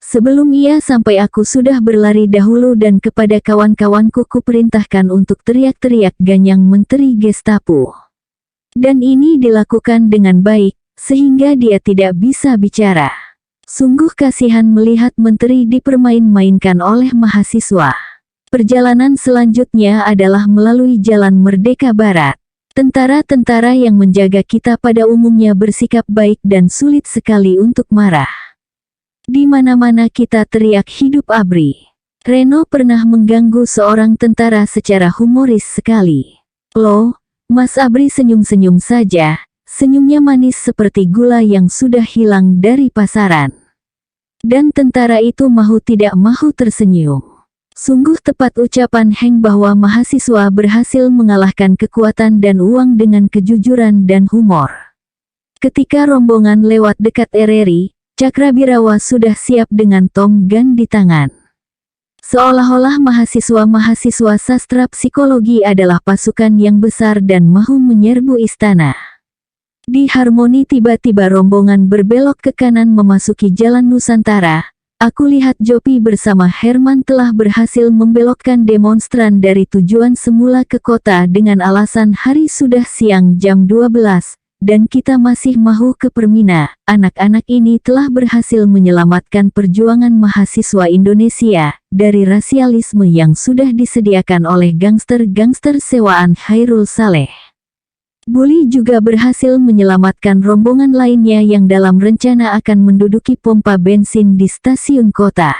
Sebelum ia sampai aku sudah berlari dahulu dan kepada kawan-kawanku kuperintahkan untuk teriak-teriak ganyang Menteri Gestapo. Dan ini dilakukan dengan baik, sehingga dia tidak bisa bicara. Sungguh kasihan melihat menteri dipermain-mainkan oleh mahasiswa. Perjalanan selanjutnya adalah melalui Jalan Merdeka Barat. Tentara-tentara yang menjaga kita pada umumnya bersikap baik dan sulit sekali untuk marah. Di mana-mana kita teriak hidup ABRI. Reno pernah mengganggu seorang tentara secara humoris sekali. Loh, Mas ABRI senyum-senyum saja, senyumnya manis seperti gula yang sudah hilang dari pasaran. Dan tentara itu mahu tidak mahu tersenyum. Sungguh tepat ucapan Heng bahwa mahasiswa berhasil mengalahkan kekuatan dan uang dengan kejujuran dan humor. Ketika rombongan lewat dekat RRI, Cakrabirawa sudah siap dengan Tom gun di tangan. Seolah-olah mahasiswa-mahasiswa sastra psikologi adalah pasukan yang besar dan mahu menyerbu istana. Di Harmoni tiba-tiba rombongan berbelok ke kanan memasuki Jalan Nusantara. Aku lihat Jopi bersama Herman telah berhasil membelokkan demonstran dari tujuan semula ke kota dengan alasan hari sudah siang jam 12. Dan kita masih mahu ke Permina. Anak-anak ini telah berhasil menyelamatkan perjuangan mahasiswa Indonesia dari rasialisme yang sudah disediakan oleh gangster-gangster sewaan Khairul Saleh. Bully juga berhasil menyelamatkan rombongan lainnya yang dalam rencana akan menduduki pompa bensin di stasiun kota.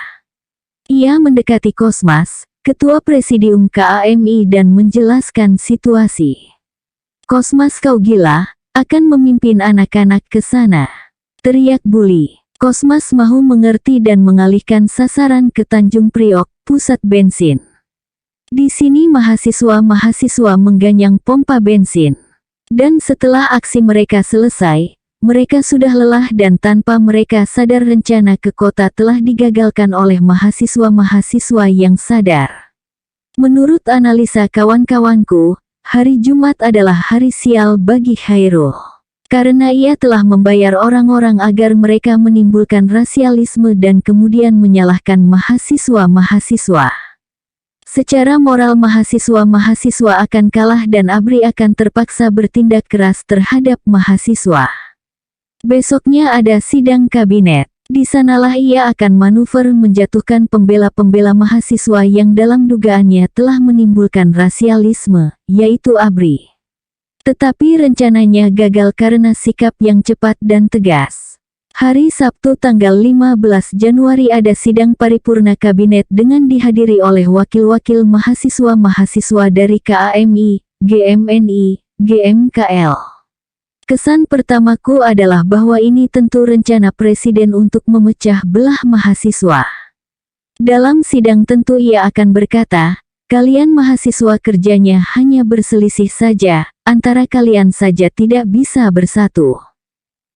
Ia mendekati Kosmas, ketua presidium KAMI dan menjelaskan situasi. Kosmas, kau gila? Akan memimpin anak-anak ke sana. Teriak Bully. Kosmas mahu mengerti dan mengalihkan sasaran ke Tanjung Priok, pusat bensin. Di sini mahasiswa-mahasiswa mengganyang pompa bensin. Dan setelah aksi mereka selesai, mereka sudah lelah dan tanpa mereka sadar rencana ke kota telah digagalkan oleh mahasiswa-mahasiswa yang sadar. Menurut analisa kawan-kawanku, hari Jumat adalah hari sial bagi Khairul. Karena ia telah membayar orang-orang agar mereka menimbulkan rasialisme dan kemudian menyalahkan mahasiswa-mahasiswa. Secara moral mahasiswa-mahasiswa akan kalah dan ABRI akan terpaksa bertindak keras terhadap mahasiswa. Besoknya ada sidang kabinet. Di sanalah ia akan manuver menjatuhkan pembela-pembela mahasiswa yang dalam dugaannya telah menimbulkan rasialisme, yaitu ABRI. Tetapi rencananya gagal karena sikap yang cepat dan tegas. Hari Sabtu tanggal 15 Januari ada sidang paripurna kabinet dengan dihadiri oleh wakil-wakil mahasiswa-mahasiswa dari KAMI, GMNI, GMKL. Kesan pertamaku adalah bahwa ini tentu rencana presiden untuk memecah belah mahasiswa. Dalam sidang tentu ia akan berkata, kalian mahasiswa kerjanya hanya berselisih saja, antara kalian saja tidak bisa bersatu.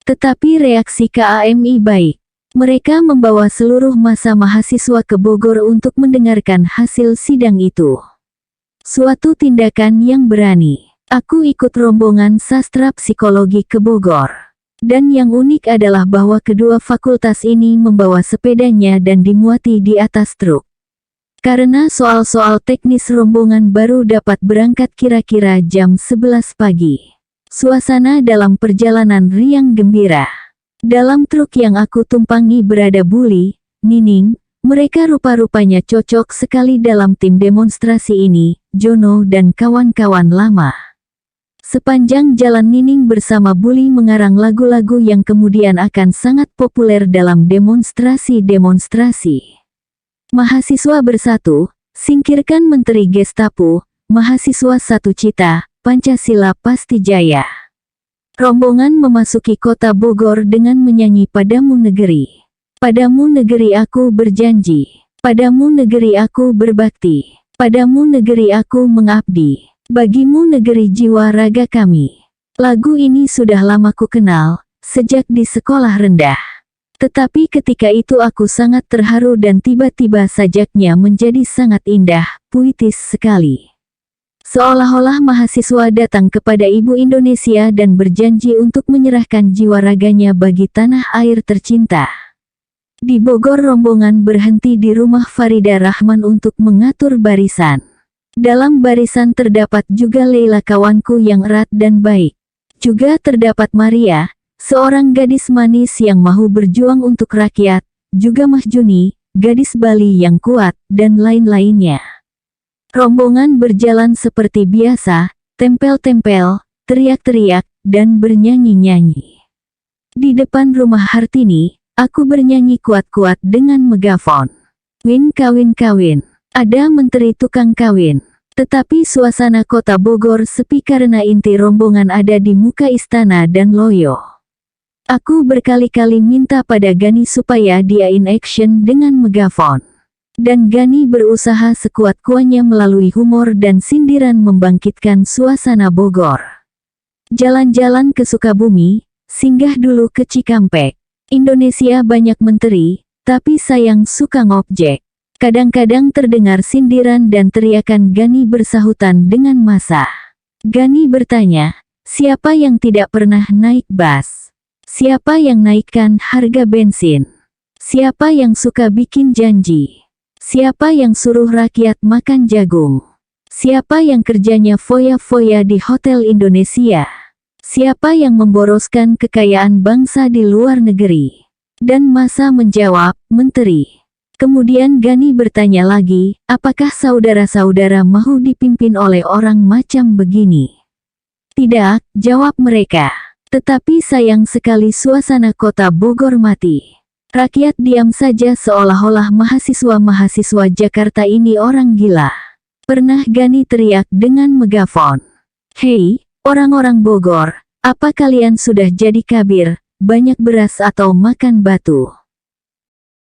Tetapi reaksi KAMI baik. Mereka membawa seluruh massa mahasiswa ke Bogor untuk mendengarkan hasil sidang itu. Suatu tindakan yang berani. Aku ikut rombongan sastra psikologi ke Bogor. Dan yang unik adalah bahwa kedua fakultas ini membawa sepedanya dan dimuati di atas truk. Karena soal-soal teknis rombongan baru dapat berangkat kira-kira jam 11 pagi. Suasana dalam perjalanan riang gembira. Dalam truk yang aku tumpangi berada Bully, Nining, Mereka rupa-rupanya cocok sekali dalam tim demonstrasi ini, Jono dan kawan-kawan lama. Sepanjang jalan Nining bersama Bully mengarang lagu-lagu yang kemudian akan sangat populer dalam demonstrasi-demonstrasi. Mahasiswa bersatu, singkirkan Menteri Gestapo, mahasiswa satu cita, Pancasila pasti jaya. Rombongan memasuki kota Bogor dengan menyanyi Padamu Negeri. Padamu negeri aku berjanji, padamu negeri aku berbakti, padamu negeri aku mengabdi. Bagimu negeri jiwa raga kami. Lagu ini sudah lama ku kenal, sejak di sekolah rendah. Tetapi ketika itu aku sangat terharu dan tiba-tiba sajaknya menjadi sangat indah, puitis sekali. Seolah-olah mahasiswa datang kepada ibu Indonesia dan berjanji untuk menyerahkan jiwa raganya bagi tanah air tercinta. Di Bogor rombongan berhenti di rumah Farida Rahman untuk mengatur barisan. Dalam barisan terdapat juga Leila kawanku yang erat dan baik. Juga terdapat Maria, seorang gadis manis yang mau berjuang untuk rakyat, juga Mahjuni, gadis Bali yang kuat, dan lain-lainnya. Rombongan berjalan seperti biasa, tempel-tempel, teriak-teriak, dan bernyanyi-nyanyi. Di depan rumah Hartini, aku bernyanyi kuat-kuat dengan megafon. Win kawin kawin. Ada menteri tukang kawin. Tetapi suasana kota Bogor sepi karena inti rombongan ada di muka istana dan loyo. Aku berkali-kali minta pada Gani supaya dia in action dengan megafon. Dan Gani berusaha sekuat-kuatnya melalui humor dan sindiran membangkitkan suasana Bogor. Jalan-jalan ke Sukabumi, singgah dulu ke Cikampek. Indonesia banyak menteri, tapi sayang suka ngobjek. Kadang-kadang terdengar sindiran dan teriakan Gani bersahutan dengan massa. Gani bertanya, siapa yang tidak pernah naik bus? Siapa yang naikkan harga bensin? Siapa yang suka bikin janji? Siapa yang suruh rakyat makan jagung? Siapa yang kerjanya foya-foya di Hotel Indonesia? Siapa yang memboroskan kekayaan bangsa di luar negeri? Dan massa menjawab, menteri. Kemudian Gani bertanya lagi, apakah saudara-saudara mau dipimpin oleh orang macam begini? Tidak, jawab mereka. Tetapi sayang sekali suasana kota Bogor mati. Rakyat diam saja seolah-olah mahasiswa-mahasiswa Jakarta ini orang gila. Pernah Gani teriak dengan megafon. Hei, orang-orang Bogor, apa kalian sudah jadi kabir, banyak beras atau makan batu?